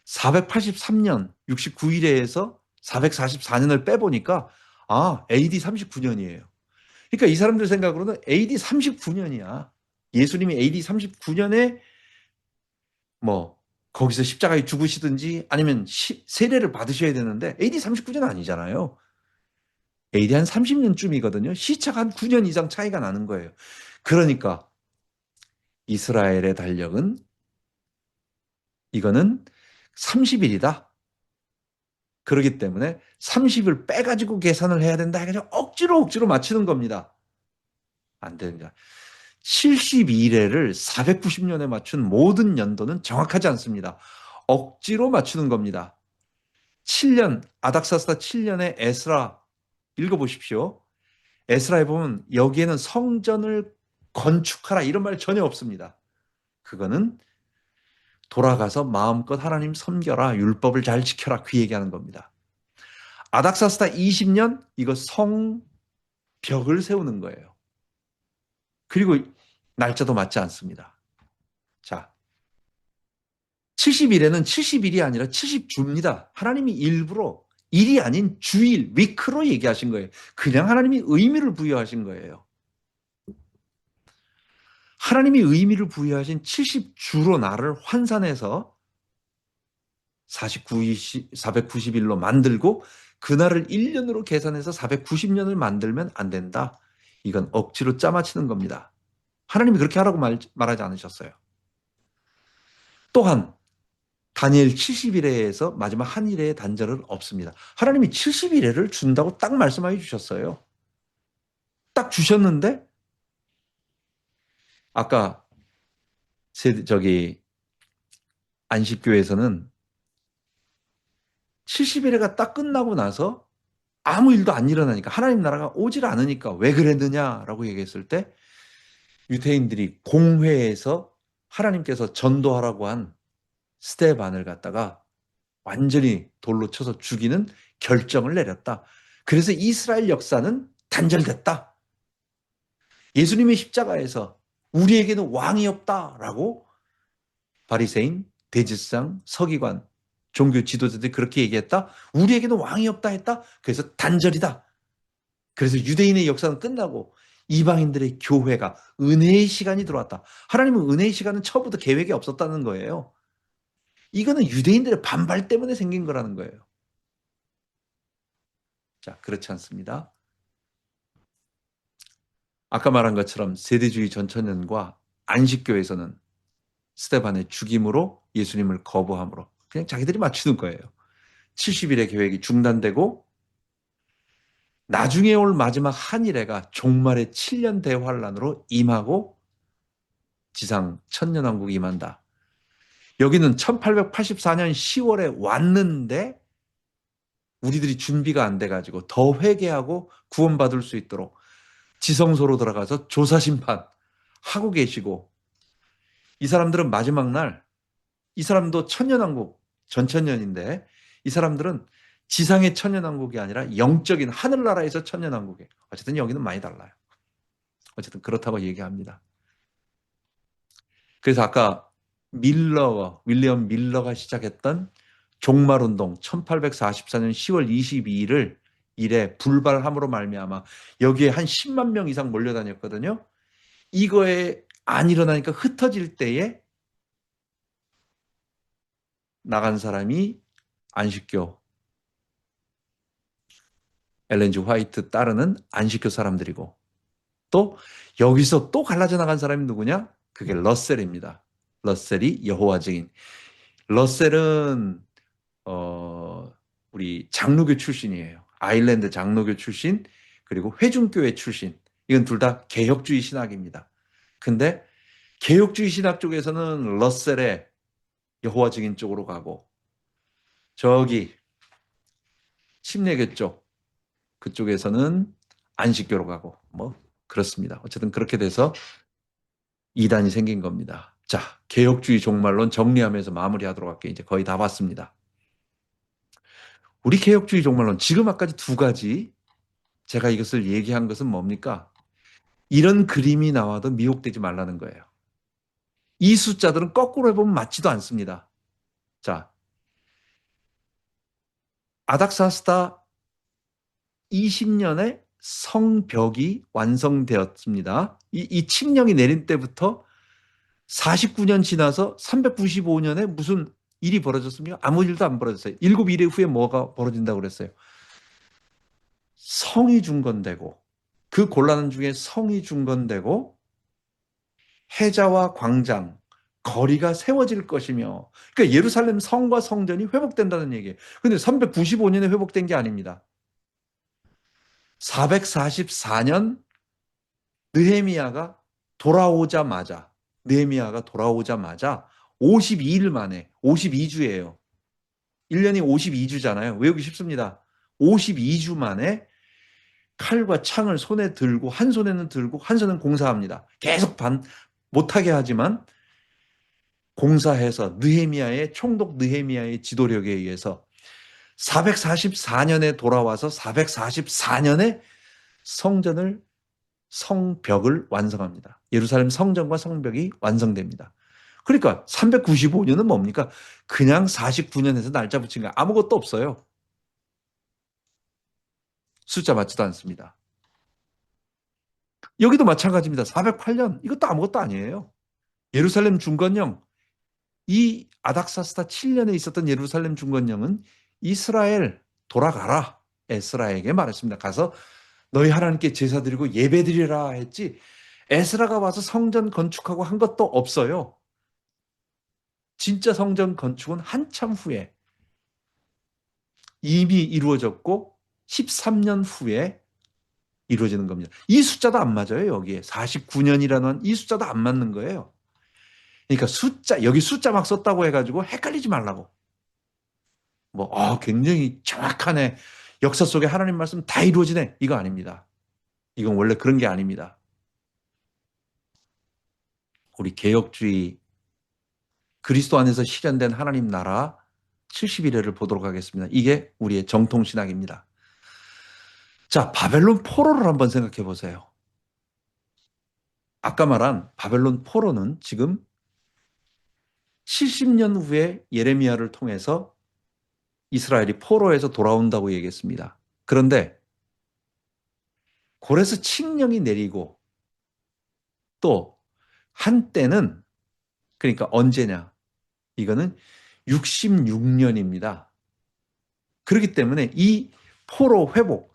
483년 69일에서 444년을 빼보니까 AD 39년이에요. 그러니까 이 사람들 생각으로는 AD 39년이야. 예수님이 AD 39년에 뭐 거기서 십자가에 죽으시든지 아니면 세례를 받으셔야 되는데 AD 39년 아니잖아요. AD 한 30년쯤이거든요. 시차가 한 9년 이상 차이가 나는 거예요. 그러니까 이스라엘의 달력은 이거는 30일이다. 그렇기 때문에 30을 빼가지고 계산을 해야 된다 해가지고 억지로 맞추는 겁니다. 안 됩니다. 72일을 490년에 맞춘 모든 연도는 정확하지 않습니다. 억지로 맞추는 겁니다. 7년, 아닥사스다 7년에 에스라 읽어보십시오. 에스라에 보면 여기에는 성전을 건축하라 이런 말 전혀 없습니다. 그거는 돌아가서 마음껏 하나님 섬겨라, 율법을 잘 지켜라 그 얘기하는 겁니다. 아닥사스다 20년 이거 성벽을 세우는 거예요. 그리고 날짜도 맞지 않습니다. 자, 70일에는 70일이 아니라 70주입니다. 하나님이 일부러 일이 아닌 주일, 위크로 얘기하신 거예요. 그냥 하나님이 의미를 부여하신 거예요. 하나님이 의미를 부여하신 70주로 나를 환산해서 490일로 만들고 그날을 1년으로 계산해서 490년을 만들면 안 된다. 이건 억지로 짜맞히는 겁니다. 하나님이 그렇게 하라고 말하지 않으셨어요. 또한 다니엘 70일에서 마지막 한 일의 단절은 없습니다. 하나님이 70일을 준다고 딱 말씀해 주셨어요. 딱 주셨는데 아까 안식교에서는 70일회가 딱 끝나고 나서 아무 일도 안 일어나니까 하나님 나라가 오질 않으니까 왜 그랬느냐라고 얘기했을 때 유대인들이 공회에서 하나님께서 전도하라고 한 스데반을 갖다가 완전히 돌로 쳐서 죽이는 결정을 내렸다. 그래서 이스라엘 역사는 단절됐다. 예수님의 십자가에서 우리에게는 왕이 없다라고 바리새인, 대제사장, 서기관, 종교 지도자들이 그렇게 얘기했다. 우리에게는 왕이 없다 했다. 그래서 단절이다. 그래서 유대인의 역사는 끝나고 이방인들의 교회가 은혜의 시간이 들어왔다. 하나님은 은혜의 시간은 처음부터 계획이 없었다는 거예요. 이거는 유대인들의 반발 때문에 생긴 거라는 거예요. 자, 그렇지 않습니다. 아까 말한 것처럼 세대주의 전천년과 안식교에서는 스데반의 죽임으로 예수님을 거부함으로 그냥 자기들이 맞추는 거예요. 70일의 계획이 중단되고 나중에 올 마지막 한일회가 종말의 7년 대환란으로 임하고 지상 천년왕국이 임한다. 여기는 1884년 10월에 왔는데 우리들이 준비가 안 돼가지고 더 회개하고 구원받을 수 있도록 지성소로 들어가서 조사심판 하고 계시고 이 사람들은 마지막 날 이 사람도 천년왕국 전천년인데 이 사람들은 지상의 천년왕국이 아니라 영적인 하늘나라에서 천년왕국이에요. 어쨌든 여기는 많이 달라요. 어쨌든 그렇다고 얘기합니다. 그래서 아까 윌리엄 밀러가 시작했던 종말운동 1844년 10월 22일을 일에 불발함으로 말미암아 여기에 한 10만 명 이상 몰려다녔거든요. 이거에 안 일어나니까 흩어질 때에 나간 사람이 안식교 엘렌 G 화이트 따르는 안식교 사람들이고 또 여기서 또 갈라져 나간 사람이 누구냐? 그게 러셀입니다. 러셀이 여호와 증인. 러셀은 우리 장로교 출신이에요. 아일랜드 장로교 출신 그리고 회중교회 출신. 이건 둘 다 개혁주의 신학입니다. 근데 개혁주의 신학 쪽에서는 러셀의 여호와 증인 쪽으로 가고, 저기 침례교 쪽 그쪽에서는 안식교로 가고, 뭐 그렇습니다. 어쨌든 그렇게 돼서 이단이 생긴 겁니다. 자, 개혁주의 종말론 정리하면서 마무리하도록 할게요. 이제 거의 다 봤습니다. 우리 개혁주의 종말론 지금 아까지 두 가지 제가 이것을 얘기한 것은 뭡니까? 이런 그림이 나와도 미혹되지 말라는 거예요. 이 숫자들은 거꾸로 해보면 맞지도 않습니다. 자, 아닥사스다 20년에 성벽이 완성되었습니다. 이 칙령이 내린 때부터 49년 지나서 395년에 무슨 일이 벌어졌습니까? 아무 일도 안 벌어졌어요. 7일의 후에 뭐가 벌어진다고 그랬어요? 성이 중건되고, 그 곤란 중에 성이 중건되고, 해자와 광장, 거리가 세워질 것이며, 그러니까 예루살렘 성과 성전이 회복된다는 얘기예요. 근데 395년에 회복된 게 아닙니다. 444년 느헤미야가 돌아오자마자, 느헤미야가 돌아오자마자 52일 만에, 52주예요. 1년이 52주잖아요. 외우기 쉽습니다. 52주 만에 칼과 창을 손에 들고, 한 손에는 들고 한 손은 공사합니다. 계속 못하게 하지만 공사해서 느헤미야의 총독 느헤미야의 지도력에 의해서 444년에 돌아와서 444년에 성벽을 완성합니다. 예루살렘 성전과 성벽이 완성됩니다. 그러니까 395년은 뭡니까? 그냥 49년에서 날짜 붙인 거 아무것도 없어요. 숫자 맞지도 않습니다. 여기도 마찬가지입니다. 408년 이것도 아무것도 아니에요. 예루살렘 중건령, 이 아닥사스다 7년에 있었던 예루살렘 중건령은 이스라엘 돌아가라 에스라에게 말했습니다. 가서 너희 하나님께 제사 드리고 예배 드리라 했지, 에스라가 와서 성전 건축하고 한 것도 없어요. 진짜 성전 건축은 한참 후에 이미 이루어졌고 13년 후에 이루어지는 겁니다. 이 숫자도 안 맞아요. 여기에 49년이라는 이 숫자도 안 맞는 거예요. 그러니까 여기 숫자 막 썼다고 해가지고 헷갈리지 말라고. 굉장히 정확하네. 역사 속에 하나님 말씀 다 이루어지네. 이거 아닙니다. 이건 원래 그런 게 아닙니다. 우리 개혁주의 그리스도 안에서 실현된 하나님 나라 70일회를 보도록 하겠습니다. 이게 우리의 정통신학입니다. 자, 바벨론 포로를 한번 생각해 보세요. 아까 말한 바벨론 포로는 지금 70년 후에 예레미야를 통해서 이스라엘이 포로에서 돌아온다고 얘기했습니다. 그런데 고레스 칙령이 내리고 또 한때는, 그러니까 언제냐? 이거는 66년입니다. 그렇기 때문에 이 포로 회복,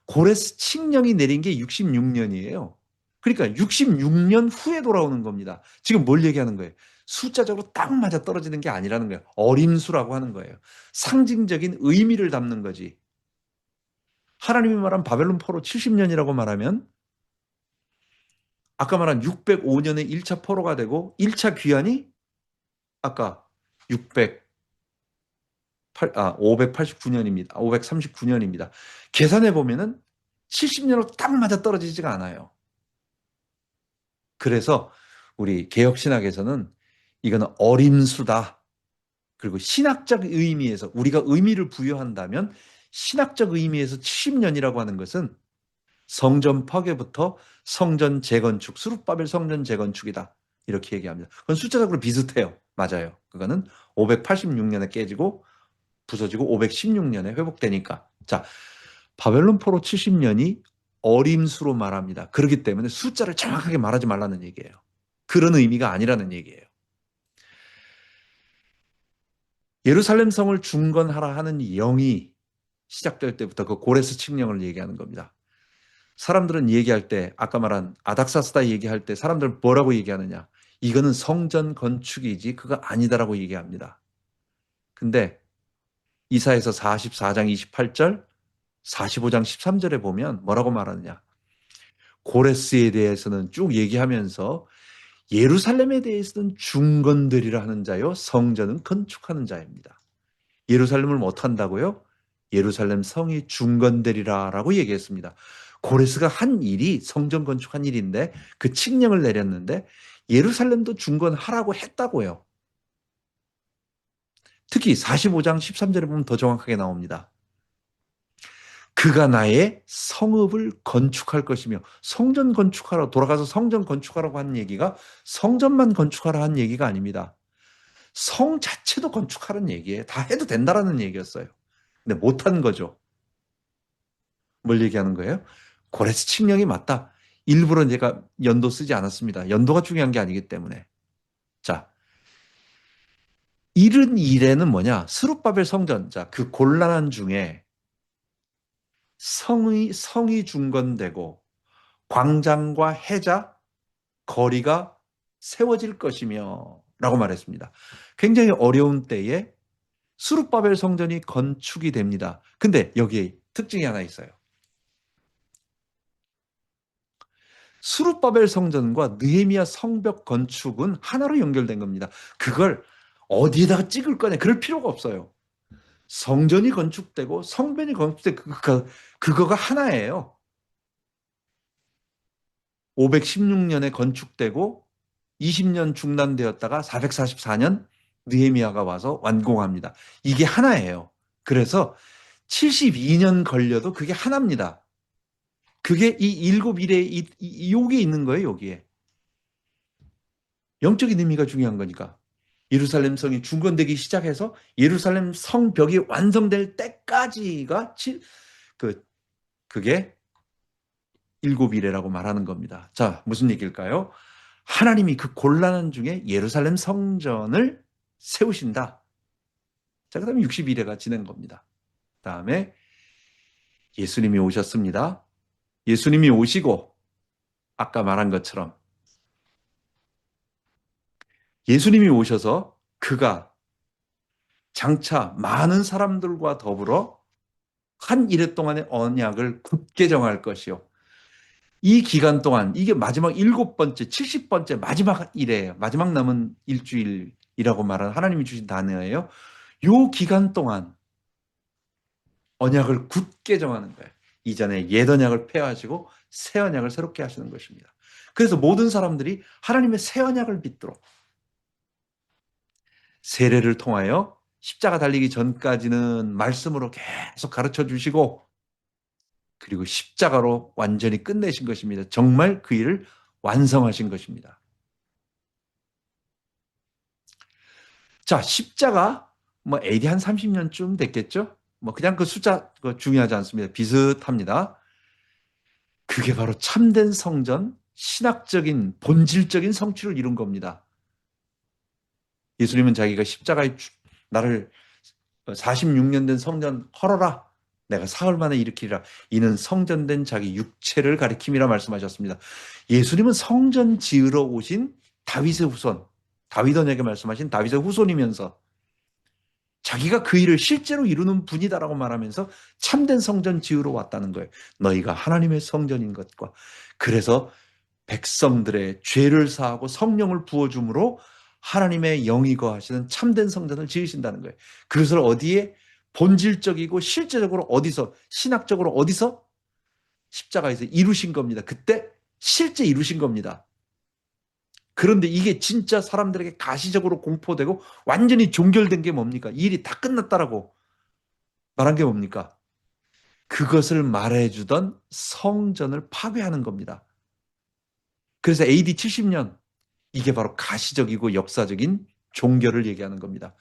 고레스 칙령이 내린 게 66년이에요. 그러니까 66년 후에 돌아오는 겁니다. 지금 뭘 얘기하는 거예요? 숫자적으로 딱 맞아 떨어지는 게 아니라는 거예요. 어림수라고 하는 거예요. 상징적인 의미를 담는 거지. 하나님이 말한 바벨론 포로 70년이라고 말하면 아까 말한 605년에 1차 포로가 되고 1차 귀환이 아까 589년입니다. 539년입니다. 계산해 보면은 70년으로 딱 맞아 떨어지지가 않아요. 그래서 우리 개혁신학에서는 이거는 어림수다. 그리고 신학적 의미에서 우리가 의미를 부여한다면 신학적 의미에서 70년이라고 하는 것은 성전 파괴부터 성전 재건축, 스룹바벨 성전 재건축이다. 이렇게 얘기합니다. 그건 숫자적으로 비슷해요. 맞아요. 그거는 586년에 깨지고 부서지고 516년에 회복되니까. 자, 바벨론 포로 70년이 어림수로 말합니다. 그렇기 때문에 숫자를 정확하게 말하지 말라는 얘기예요. 그런 의미가 아니라는 얘기예요. 예루살렘 성을 중건하라 하는 영이 시작될 때부터 그 고레스 칙령을 얘기하는 겁니다. 사람들은 얘기할 때, 아까 말한 아닥사스다 얘기할 때 사람들은 뭐라고 얘기하느냐? 이거는 성전 건축이지 그거 아니다라고 얘기합니다. 근데 이사에서 44장 28절, 45장 13절에 보면 뭐라고 말하느냐? 고레스에 대해서는 쭉 얘기하면서 예루살렘에 대해서는 중건들이라 하는 자요, 성전은 건축하는 자입니다. 예루살렘을 못한다고요? 예루살렘 성이 중건되리라라고 얘기했습니다. 고레스가 한 일이 성전 건축한 일인데 그 칙령을 내렸는데 예루살렘도 중건하라고 했다고요. 특히 45장 13절에 보면 더 정확하게 나옵니다. 그가 나의 성읍을 건축할 것이며, 성전 건축하라, 돌아가서 성전 건축하라고 하는 얘기가 성전만 건축하라 하는 얘기가 아닙니다. 성 자체도 건축하라는 얘기예요. 다 해도 된다라는 얘기였어요. 근데 못한 거죠. 뭘 얘기하는 거예요? 고레스 칙령이 맞다. 일부러 제가 연도 쓰지 않았습니다. 연도가 중요한 게 아니기 때문에. 자, 이른 일에는 뭐냐? 스룹바벨 성전. 자, 그 곤란한 중에 성이 중건되고 광장과 해자 거리가 세워질 것이며 라고 말했습니다. 굉장히 어려운 때에 스룹바벨 성전이 건축이 됩니다. 근데 여기에 특징이 하나 있어요. 스룹바벨 성전과 느헤미야 성벽 건축은 하나로 연결된 겁니다. 그걸 어디에다가 찍을 거냐 그럴 필요가 없어요. 성전이 건축되고 성전이 건축되고 그거가 하나예요. 516년에 건축되고 20년 중단되었다가 444년 느헤미야가 와서 완공합니다. 이게 하나예요. 그래서 72년 걸려도 그게 하나입니다. 그게 이 일곱 일에 요게 있는 거예요, 여기에. 영적인 의미가 중요한 거니까. 예루살렘 성이 중건되기 시작해서 예루살렘 성벽이 완성될 때까지가 그게 일곱 일회라고 말하는 겁니다. 자, 무슨 얘기일까요? 하나님이 그 곤란한 중에 예루살렘 성전을 세우신다. 자, 그 다음에 60일회가 진행 겁니다. 그 다음에 예수님이 오셨습니다. 예수님이 오시고 아까 말한 것처럼 예수님이 오셔서 그가 장차 많은 사람들과 더불어 한 일회 동안의 언약을 굳게 정할 것이요. 이 기간 동안 이게 마지막 7번째, 70번째 마지막 일이에요. 마지막 남은 일주일이라고 말하는 하나님이 주신 단어예요. 요 기간 동안 언약을 굳게 정하는 거예요. 이전에 옛 언약을 폐하시고 새 언약을 새롭게 하시는 것입니다. 그래서 모든 사람들이 하나님의 새 언약을 믿도록 세례를 통하여 십자가 달리기 전까지는 말씀으로 계속 가르쳐 주시고 그리고 십자가로 완전히 끝내신 것입니다. 정말 그 일을 완성하신 것입니다. 자, 십자가 뭐 AD 한 30년쯤 됐겠죠? 뭐 그냥 그 숫자 중요하지 않습니다. 비슷합니다. 그게 바로 참된 성전, 신학적인 본질적인 성취를 이룬 겁니다. 예수님은 자기가 십자가에 나를 46년 된 성전 헐어라. 내가 사흘 만에 일으키리라. 이는 성전된 자기 육체를 가리킴이라 말씀하셨습니다. 예수님은 성전 지으러 오신 다윗의 후손, 다윗 언약에 말씀하신 다윗의 후손이면서 자기가 그 일을 실제로 이루는 분이다라고 말하면서 참된 성전 지으러 왔다는 거예요. 너희가 하나님의 성전인 것과 그래서 백성들의 죄를 사하고 성령을 부어줌으로 하나님의 영이 거하시는 참된 성전을 지으신다는 거예요. 그것을 어디에 본질적이고 실제적으로 어디서 신학적으로 어디서 십자가에서 이루신 겁니다. 그때 실제 이루신 겁니다. 그런데 이게 진짜 사람들에게 가시적으로 공포되고 완전히 종결된 게 뭡니까? 이 일이 다 끝났다라고 말한 게 뭡니까? 그것을 말해주던 성전을 파괴하는 겁니다. 그래서 AD 70년 이게 바로 가시적이고 역사적인 종결을 얘기하는 겁니다.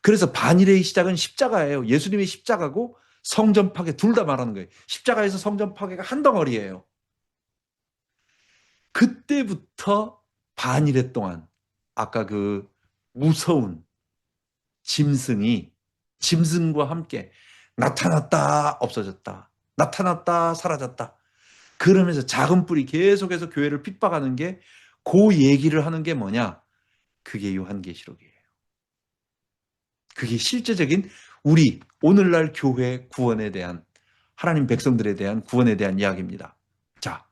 그래서 반일의 시작은 십자가예요. 예수님의 십자가고 성전 파괴 둘 다 말하는 거예요. 십자가에서 성전 파괴가 한 덩어리예요. 그때부터 반일회 동안 아까 그 무서운 짐승과 함께 나타났다 없어졌다 나타났다 사라졌다 그러면서 작은 뿔이 계속해서 교회를 핍박하는 게 그 얘기를 하는 게 뭐냐? 그게 요한계시록이에요. 그게 실제적인 우리 오늘날 교회 구원에 대한 하나님 백성들에 대한 구원에 대한 이야기입니다. 자,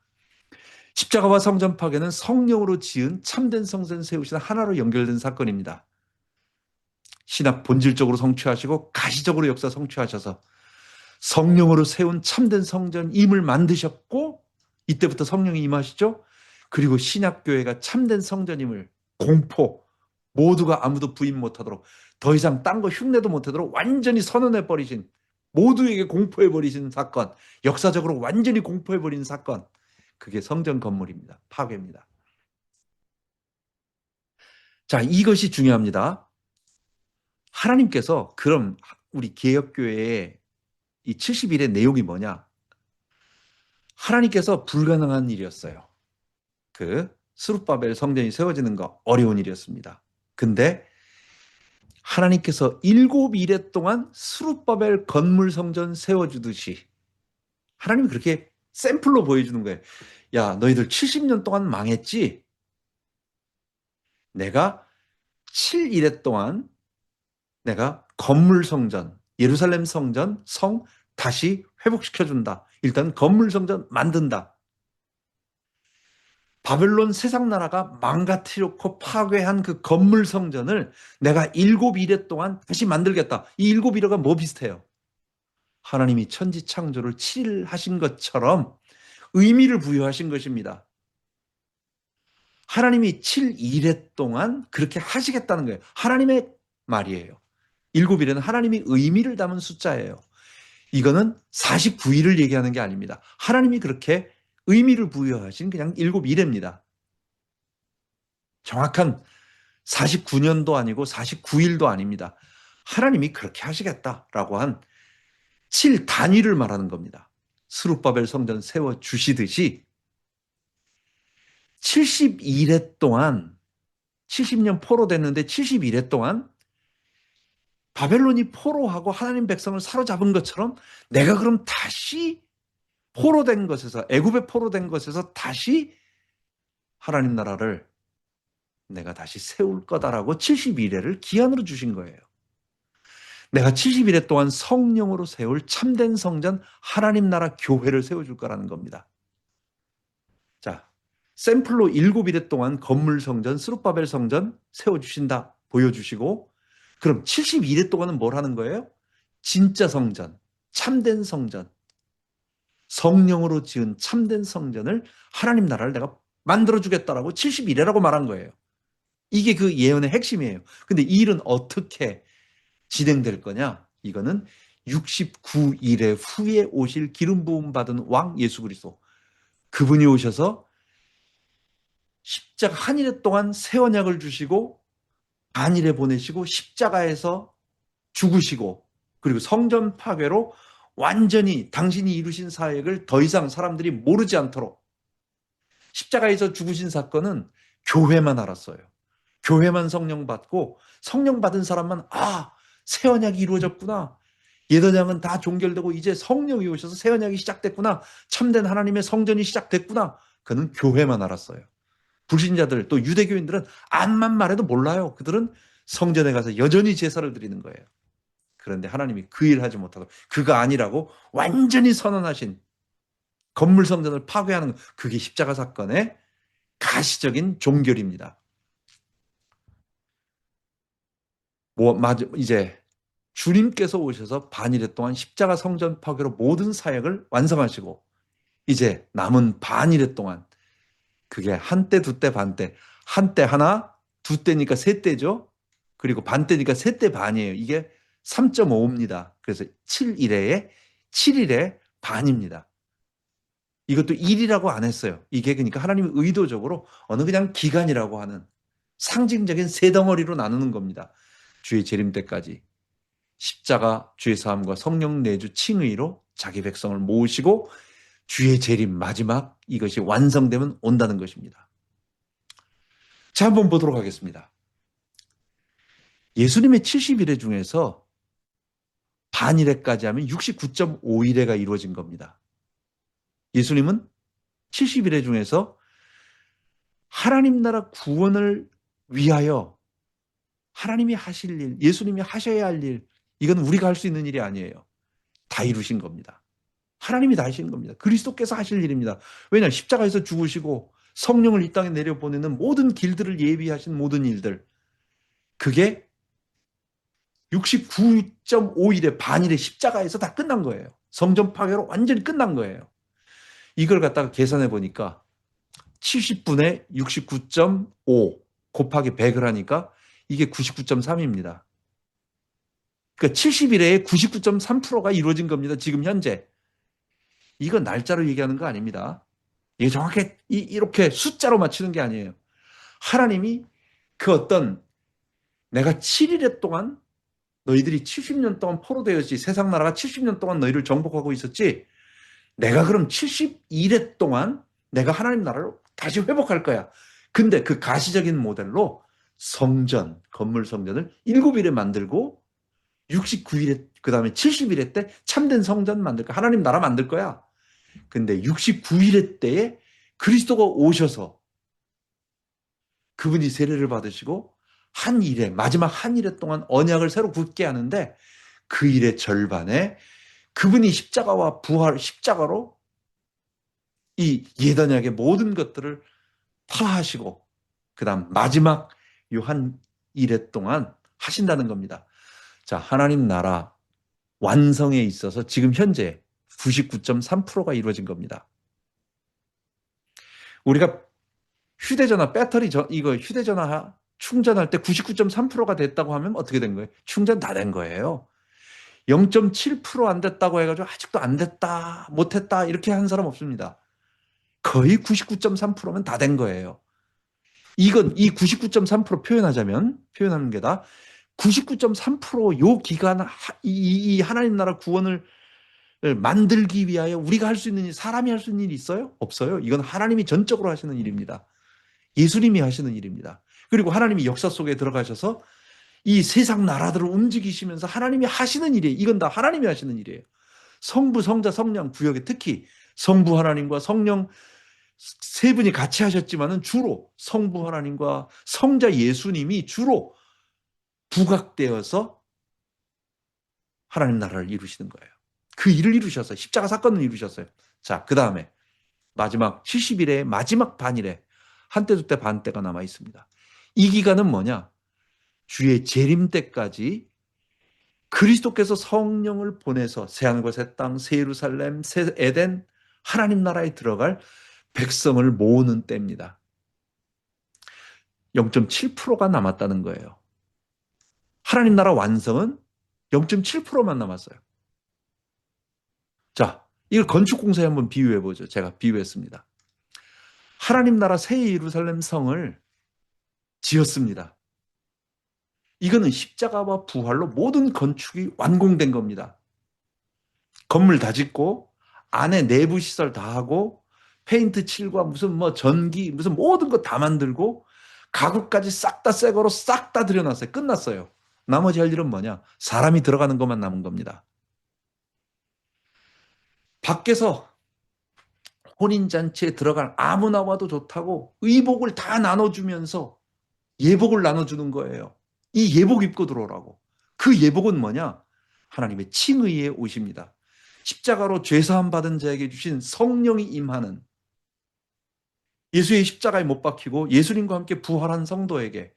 십자가와 성전 파괴는 성령으로 지은 참된 성전 세우시는 하나로 연결된 사건입니다. 신학 본질적으로 성취하시고 가시적으로 역사 성취하셔서 성령으로 세운 참된 성전임을 만드셨고, 이때부터 성령이 임하시죠. 그리고 신약교회가 참된 성전임을 공포, 모두가 아무도 부인 못하도록, 더 이상 딴 거 흉내도 못하도록 완전히 선언해버리신, 모두에게 공포해버리신 사건, 역사적으로 완전히 공포해버린 사건, 그게 성전 건물입니다. 파괴입니다. 자, 이것이 중요합니다. 하나님께서 그럼 우리 개혁교회의 이 70일의 내용이 뭐냐? 하나님께서 불가능한 일이었어요. 그 스룹바벨 성전이 세워지는 거 어려운 일이었습니다. 근데 하나님께서 7일에 동안 스룹바벨 건물 성전 세워주듯이 하나님이 그렇게 샘플로 보여주는 거예요. 야, 너희들 70년 동안 망했지? 내가 7일에 동안 내가 건물 성전, 예루살렘 성전, 성 다시 회복시켜준다. 일단 건물 성전 만든다. 바벨론 세상 나라가 망가뜨렸고 파괴한 그 건물 성전을 내가 7일에 동안 다시 만들겠다. 이 7일가 뭐 비슷해요? 하나님이 천지 창조를 7일 하신 것처럼 의미를 부여하신 것입니다. 하나님이 7일에 동안 그렇게 하시겠다는 거예요. 하나님의 말이에요. 7일은 하나님이 의미를 담은 숫자예요. 이거는 49일을 얘기하는 게 아닙니다. 하나님이 그렇게 의미를 부여하신 그냥 7일입니다. 정확한 49년도 아니고 49일도 아닙니다. 하나님이 그렇게 하시겠다라고 한 7단위를 말하는 겁니다. 스룹바벨 성전 세워주시듯이 72일 동안 70년 포로됐는데 71일 동안 바벨론이 포로하고 하나님 백성을 사로잡은 것처럼 내가 그럼 다시 포로된 것에서, 애굽에 포로된 것에서 다시 하나님 나라를 내가 다시 세울 거다라고 72일을 기한으로 주신 거예요. 내가 70일 동안 성령으로 세울 참된 성전 하나님 나라 교회를 세워줄 거라는 겁니다. 자, 샘플로 7일 동안 건물 성전, 스룹바벨 성전 세워주신다 보여주시고, 그럼 72일 동안은 뭘 하는 거예요? 진짜 성전, 참된 성전, 성령으로 지은 참된 성전을 하나님 나라를 내가 만들어주겠다라고 70일이라고 말한 거예요. 이게 그 예언의 핵심이에요. 근데 이 일은 어떻게 진행될 거냐? 이거는 69일의 후에 오실 기름 부음 받은 왕 예수 그리스도, 그분이 오셔서 십자가 한 일 동안 새 언약을 주시고 반일에 보내시고 십자가에서 죽으시고, 그리고 성전 파괴로 완전히 당신이 이루신 사역을 더 이상 사람들이 모르지 않도록 십자가에서 죽으신 사건은 교회만 알았어요. 교회만 성령 받고 성령 받은 사람만 새 언약이 이루어졌구나. 옛 언약은 다 종결되고 이제 성령이 오셔서 새 언약이 시작됐구나. 참된 하나님의 성전이 시작됐구나. 그는 교회만 알았어요. 불신자들 또 유대교인들은 암만 말해도 몰라요. 그들은 성전에 가서 여전히 제사를 드리는 거예요. 그런데 하나님이 그 일 하지 못하고 그가 아니라고 완전히 선언하신 건물 성전을 파괴하는, 그게 십자가 사건의 가시적인 종결입니다. 이제 주님께서 오셔서 반일에 동안 십자가 성전 파괴로 모든 사역을 완성하시고, 이제 남은 반일에 동안, 그게 한때, 두때, 반때, 한때 하나, 두때니까 세때죠. 그리고 반때니까 세때 반이에요. 이게 3.5입니다. 그래서 7일에 반입니다. 이것도 일이라고 안 했어요. 이게 그러니까 하나님이 의도적으로 어느 그냥 기간이라고 하는 상징적인 세 덩어리로 나누는 겁니다. 주의 재림 때까지 십자가 주의 사함과 성령 내주 칭의로 자기 백성을 모으시고 주의 재림 마지막 이것이 완성되면 온다는 것입니다. 자, 한번 보도록 하겠습니다. 예수님의 70일의 중에서 반일회까지 하면 69.5일회가 이루어진 겁니다. 예수님은 70일회 중에서 하나님 나라 구원을 위하여 하나님이 하실 일, 예수님이 하셔야 할 일, 이건 우리가 할 수 있는 일이 아니에요. 다 이루신 겁니다. 하나님이 다 하시는 겁니다. 그리스도께서 하실 일입니다. 왜냐? 십자가에서 죽으시고 성령을 이 땅에 내려보내는 모든 길들을 예비하신 모든 일들, 그게 69.5일의 반일의 십자가에서 다 끝난 거예요. 성전 파괴로 완전히 끝난 거예요. 이걸 갖다가 계산해 보니까 70분의 69.5 곱하기 100을 하니까 이게 99.3입니다. 그러니까 70일에 99.3%가 이루어진 겁니다. 지금 현재. 이건 날짜로 얘기하는 거 아닙니다. 이게 정확히 이렇게 숫자로 맞추는 게 아니에요. 하나님이 그 어떤 내가 7일 동안 너희들이 70년 동안 포로되었지, 세상 나라가 70년 동안 너희를 정복하고 있었지, 내가 그럼 72일 동안 내가 하나님 나라로 다시 회복할 거야. 근데 그 가시적인 모델로 성전, 건물 성전을 7일에 만들고 69일에, 그 다음에 70일에 때 참된 성전 만들 거야. 하나님 나라 만들 거야. 근데 69일의 때에 그리스도가 오셔서 그분이 세례를 받으시고 한 일에, 마지막 한 일에 동안 언약을 새로 굳게 하는데 그 일의 절반에 그분이 십자가와 부활, 십자가로 이 옛언약의 모든 것들을 파하시고 그 다음 마지막 요 한 일에 동안 하신다는 겁니다. 자, 하나님 나라 완성에 있어서 지금 현재 99.3%가 이루어진 겁니다. 우리가 휴대전화 배터리 이거 휴대전화 충전할 때 99.3%가 됐다고 하면 어떻게 된 거예요? 충전 다 된 거예요. 0.7%안 됐다고 해가지고 아직도 안 됐다, 못했다 이렇게 한 사람 없습니다. 거의 99.3%면 다 된 거예요. 이건 이 99.3% 표현하는 게다 99.3%요 기간 이 하나님 나라 구원을 만들기 위하여 우리가 할 수 있는 일, 사람이 할 수 있는 일이 있어요? 없어요. 이건 하나님이 전적으로 하시는 일입니다. 예수님이 하시는 일입니다. 그리고 하나님이 역사 속에 들어가셔서 이 세상 나라들을 움직이시면서 하나님이 하시는 일이에요. 이건 다 하나님이 하시는 일이에요. 성부, 성자, 성령 구역에 특히 성부 하나님과 성령 세 분이 같이 하셨지만은 주로 성부 하나님과 성자 예수님이 주로 부각되어서 하나님 나라를 이루시는 거예요. 그 일을 이루셨어요. 십자가 사건을 이루셨어요. 자, 그 다음에 마지막 70일의 마지막 반일에 한때 두때 반때가 남아 있습니다. 이 기간은 뭐냐? 주의 재림 때까지 그리스도께서 성령을 보내서 새하늘과 새 땅, 새 예루살렘, 새 에덴, 하나님 나라에 들어갈 백성을 모으는 때입니다. 0.7%가 남았다는 거예요. 하나님 나라 완성은 0.7%만 남았어요. 자, 이걸 건축공사에 한번 비유해보죠. 제가 비유했습니다. 하나님 나라 새 예루살렘 성을 지었습니다. 이거는 십자가와 부활로 모든 건축이 완공된 겁니다. 건물 다 짓고 안에 내부 시설 다 하고 페인트 칠과 무슨 뭐 전기 무슨 모든 거 다 만들고 가구까지 싹 다 새 거로 싹 다 들여놨어요. 끝났어요. 나머지 할 일은 뭐냐? 사람이 들어가는 것만 남은 겁니다. 밖에서 혼인잔치에 들어갈 아무나 와도 좋다고 의복을 다 나눠주면서 예복을 나눠주는 거예요. 이 예복 입고 들어오라고. 그 예복은 뭐냐? 하나님의 칭의에 오십니다. 십자가로 죄사함 받은 자에게 주신 성령이 임하는 예수의 십자가에 못 박히고 예수님과 함께 부활한 성도에게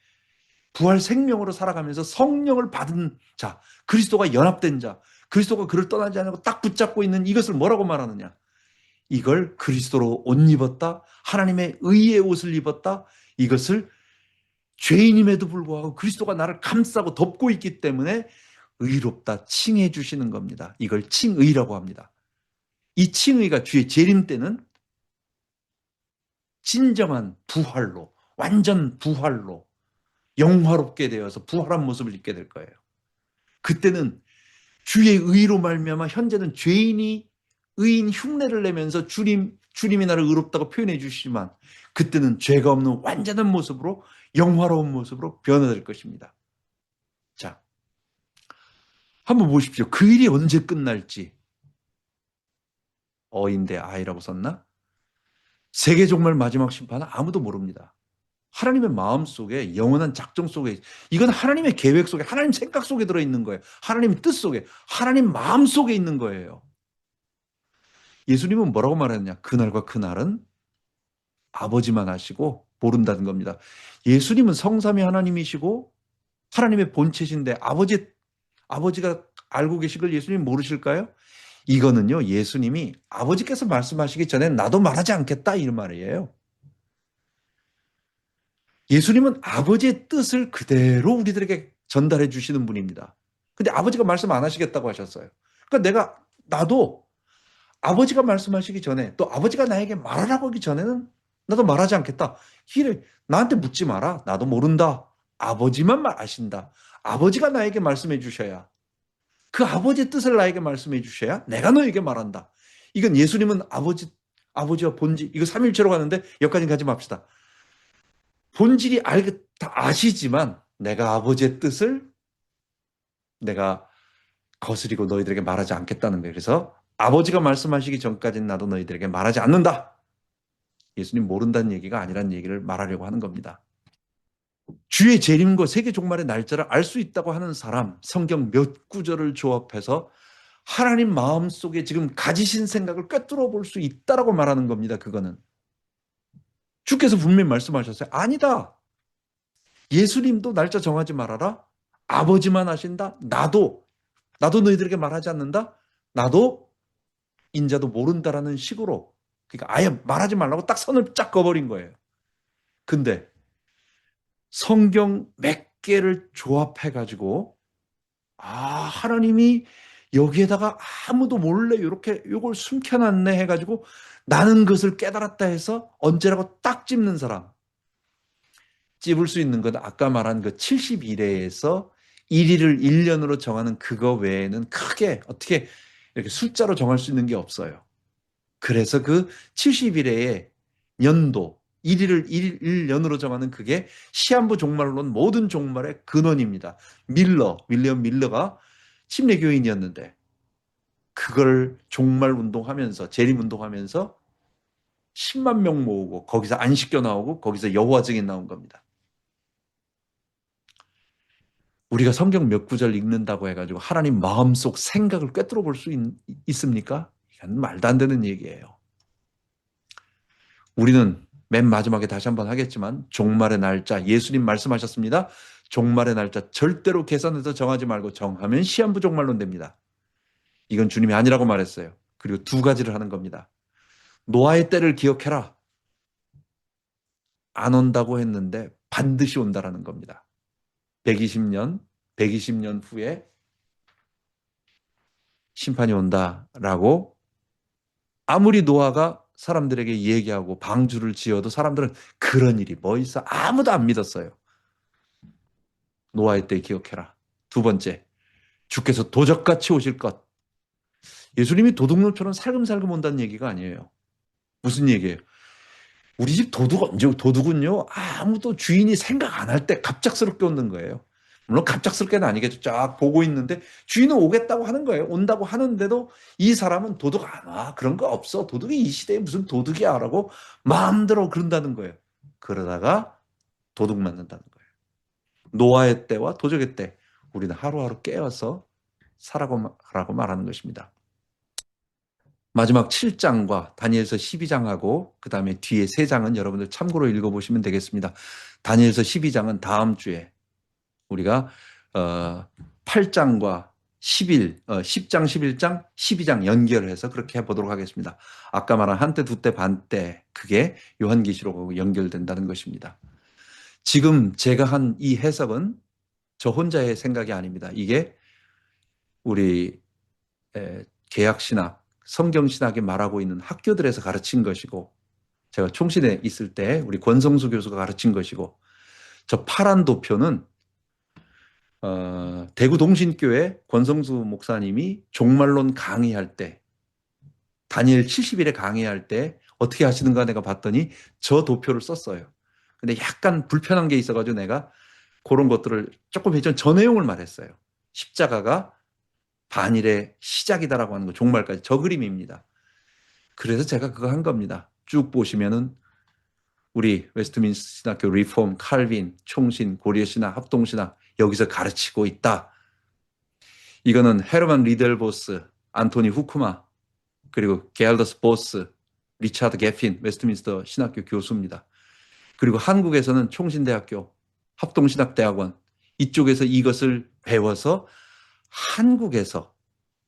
부활 생명으로 살아가면서 성령을 받은 자, 그리스도가 연합된 자, 그리스도가 그를 떠나지 않고 딱 붙잡고 있는 이것을 뭐라고 말하느냐? 이걸 그리스도로 옷 입었다. 하나님의 의의 옷을 입었다. 이것을 죄인임에도 불구하고 그리스도가 나를 감싸고 덮고 있기 때문에 의롭다 칭해 주시는 겁니다. 이걸 칭의라고 합니다. 이 칭의가 주의 재림 때는 진정한 부활로, 완전 부활로 영화롭게 되어서 부활한 모습을 입게 될 거예요. 그때는 주의 의로 말미암아 현재는 죄인이 의인 흉내를 내면서 주님이 나를 의롭다고 표현해 주시지만 그때는 죄가 없는 완전한 모습으로 영화로운 모습으로 변화될 것입니다. 자, 한번 보십시오. 그 일이 언제 끝날지. 어인데 아이라고 썼나? 세계 종말 마지막 심판은 아무도 모릅니다. 하나님의 마음 속에 영원한 작정 속에 이건 하나님의 계획 속에 하나님 생각 속에 들어있는 거예요. 하나님의 뜻 속에 하나님 마음 속에 있는 거예요. 예수님은 뭐라고 말했느냐? 그날과 그날은 아버지만 아시고 모른다는 겁니다. 예수님은 성삼위 하나님이시고 하나님의 본체신데 아버지가 알고 계신 걸 예수님 모르실까요? 이거는요, 예수님이 아버지께서 말씀하시기 전에 나도 말하지 않겠다 이 말이에요. 예수님은 아버지의 뜻을 그대로 우리들에게 전달해 주시는 분입니다. 근데 아버지가 말씀 안 하시겠다고 하셨어요. 그러니까 나도 아버지가 말씀하시기 전에 또 아버지가 나에게 말하라고 하기 전에는 나도 말하지 않겠다. 이래 나한테 묻지 마라. 나도 모른다. 아버지만 아신다. 아버지가 나에게 말씀해 주셔야 그 아버지의 뜻을 나에게 말씀해 주셔야 내가 너에게 말한다. 이건 예수님은 아버지와 본질, 이거 삼일체로 가는데 여기까지 가지 맙시다. 본질이 다 아시지만 내가 아버지의 뜻을 내가 거스리고 너희들에게 말하지 않겠다는 거예요. 그래서 아버지가 말씀하시기 전까지는 나도 너희들에게 말하지 않는다. 예수님 모른다는 얘기가 아니란 얘기를 말하려고 하는 겁니다. 주의 재림과 세계 종말의 날짜를 알 수 있다고 하는 사람, 성경 몇 구절을 조합해서 하나님 마음속에 지금 가지신 생각을 꿰뚫어 볼 수 있다라고 말하는 겁니다. 그거는. 주께서 분명히 말씀하셨어요. 아니다. 예수님도 날짜 정하지 말아라. 아버지만 하신다. 나도 너희들에게 말하지 않는다. 나도 인자도 모른다라는 식으로, 그러니까 아예 말하지 말라고 딱 선을 쫙 그어버린 거예요. 근데 성경 몇 개를 조합해가지고 하나님이 여기에다가 아무도 몰래 이렇게 요걸 숨겨놨네 해가지고 나는 그것을 깨달았다 해서 언제라고 딱 찝는 사람. 찝을 수 있는 건 아까 말한 그 70일에서 1일을 1년으로 정하는 그거 외에는 크게 어떻게 이렇게 숫자로 정할 수 있는 게 없어요. 그래서 그 70일의 연도, 1일을 1년으로 정하는 그게 시한부 종말론 모든 종말의 근원입니다. 윌리엄 밀러가 침례교인이었는데 그걸 종말 운동하면서 재림 운동하면서 10만 명 모으고 거기서 안식교 나오고 거기서 여호와 증인 나온 겁니다. 우리가 성경 몇 구절 읽는다고 해가지고 하나님 마음속 생각을 꿰뚫어 볼 수 있습니까? 이건 말도 안 되는 얘기예요. 우리는 맨 마지막에 다시 한번 하겠지만 종말의 날짜, 예수님 말씀하셨습니다. 종말의 날짜 절대로 계산해서 정하지 말고 정하면 시한부 종말론 됩니다. 이건 주님이 아니라고 말했어요. 그리고 두 가지를 하는 겁니다. 노아의 때를 기억해라. 안 온다고 했는데 반드시 온다라는 겁니다. 120년 후에 심판이 온다라고 아무리 노아가 사람들에게 얘기하고 방주를 지어도 사람들은 그런 일이 뭐 있어? 아무도 안 믿었어요. 노아의 때 기억해라. 두 번째, 주께서 도적같이 오실 것. 예수님이 도둑놈처럼 살금살금 온다는 얘기가 아니에요. 무슨 얘기예요? 우리 집 도둑은요, 아무도 주인이 생각 안 할 때 갑작스럽게 오는 거예요. 물론 갑작스럽게는 아니겠죠. 쫙 보고 있는데 주인은 오겠다고 하는 거예요. 온다고 하는데도 이 사람은 도둑 안 와. 그런 거 없어. 도둑이 이 시대에 무슨 도둑이야. 라고 마음대로 그런다는 거예요. 그러다가 도둑 맞는다는 거예요. 노아의 때와 도적의 때 우리는 하루하루 깨어서 살아가라고 말하는 것입니다. 마지막 7장과 다니엘서 12장하고 그 다음에 뒤에 3장은 여러분들 참고로 읽어보시면 되겠습니다. 다니엘서 12장은 다음 주에 우리가 8장과 10장, 11장, 12장 연결해서 그렇게 해보도록 하겠습니다. 아까 말한 한때, 두때, 반때 그게 요한계시록하고 연결된다는 것입니다. 지금 제가 한 이 해석은 저 혼자의 생각이 아닙니다. 이게 우리 개약신학, 성경신학이 말하고 있는 학교들에서 가르친 것이고 제가 총신에 있을 때 우리 권성수 교수가 가르친 것이고 저 파란 도표는 대구 동신교회 권성수 목사님이 종말론 강의할 때 다니엘 70일에 강의할 때 어떻게 하시는가 내가 봤더니 저 도표를 썼어요. 근데 약간 불편한 게 있어가지고 내가 그런 것들을 조금 해전 저 내용을 말했어요. 십자가가 반일의 시작이다라고 하는 거 종말까지 저 그림입니다. 그래서 제가 그거 한 겁니다. 쭉 보시면은 우리 웨스트민스터 신학교 리폼, 칼빈, 총신, 고려신학, 합동신학 여기서 가르치고 있다. 이거는 헤르만 리델보스, 안토니 후쿠마 그리고 게알더스 보스, 리차드 게핀, 웨스트민스터 신학교 교수입니다. 그리고 한국에서는 총신대학교, 합동신학대학원 이쪽에서 이것을 배워서 한국에서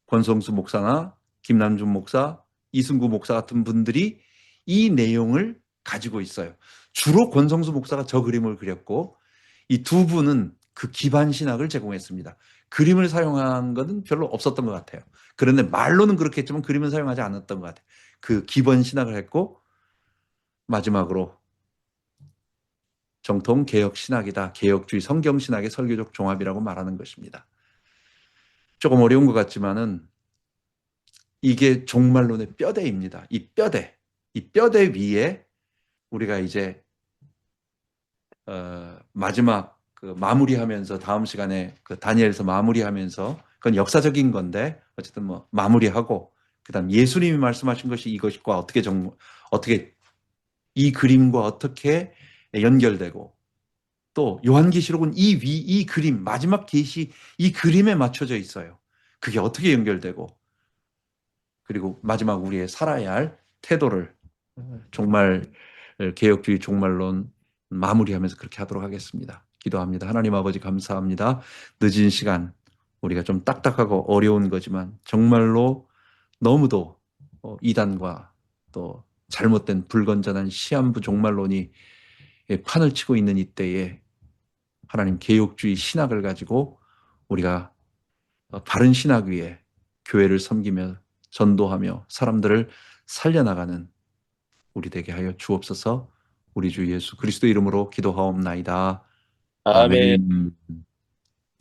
권성수 목사나 김남준 목사, 이승구 목사 같은 분들이 이 내용을 가지고 있어요. 주로 권성수 목사가 저 그림을 그렸고 이 두 분은 그 기반 신학을 제공했습니다. 그림을 사용한 것은 별로 없었던 것 같아요. 그런데 말로는 그렇게 했지만 그림은 사용하지 않았던 것 같아요. 그 기본 신학을 했고 마지막으로 정통 개혁 신학이다. 개혁주의 성경 신학의 설교적 종합이라고 말하는 것입니다. 조금 어려운 것 같지만은 이게 종말론의 뼈대입니다. 이 뼈대 위에 우리가 이제 마지막 그 마무리하면서 다음 시간에 그 다니엘서 마무리하면서 그건 역사적인 건데 어쨌든 뭐 마무리하고 그다음 예수님이 말씀하신 것이 이것과 어떻게 이 그림과 어떻게 연결되고 또 요한계시록은 이 그림 마지막 계시 이 그림에 맞춰져 있어요. 그게 어떻게 연결되고 그리고 마지막 우리의 살아야 할 태도를 정말 개혁주의 종말론 마무리하면서 그렇게 하도록 하겠습니다. 기도합니다. 하나님 아버지 감사합니다. 늦은 시간 우리가 좀 딱딱하고 어려운 거지만 정말로 너무도 이단과 또 잘못된 불건전한 시한부 종말론이 판을 치고 있는 이때에 하나님 개혁주의 신학을 가지고 우리가 바른 신학 위에 교회를 섬기며 전도하며 사람들을 살려나가는 우리 되게 하여 주옵소서. 우리 주 예수 그리스도 이름으로 기도하옵나이다. 아멘. 아멘.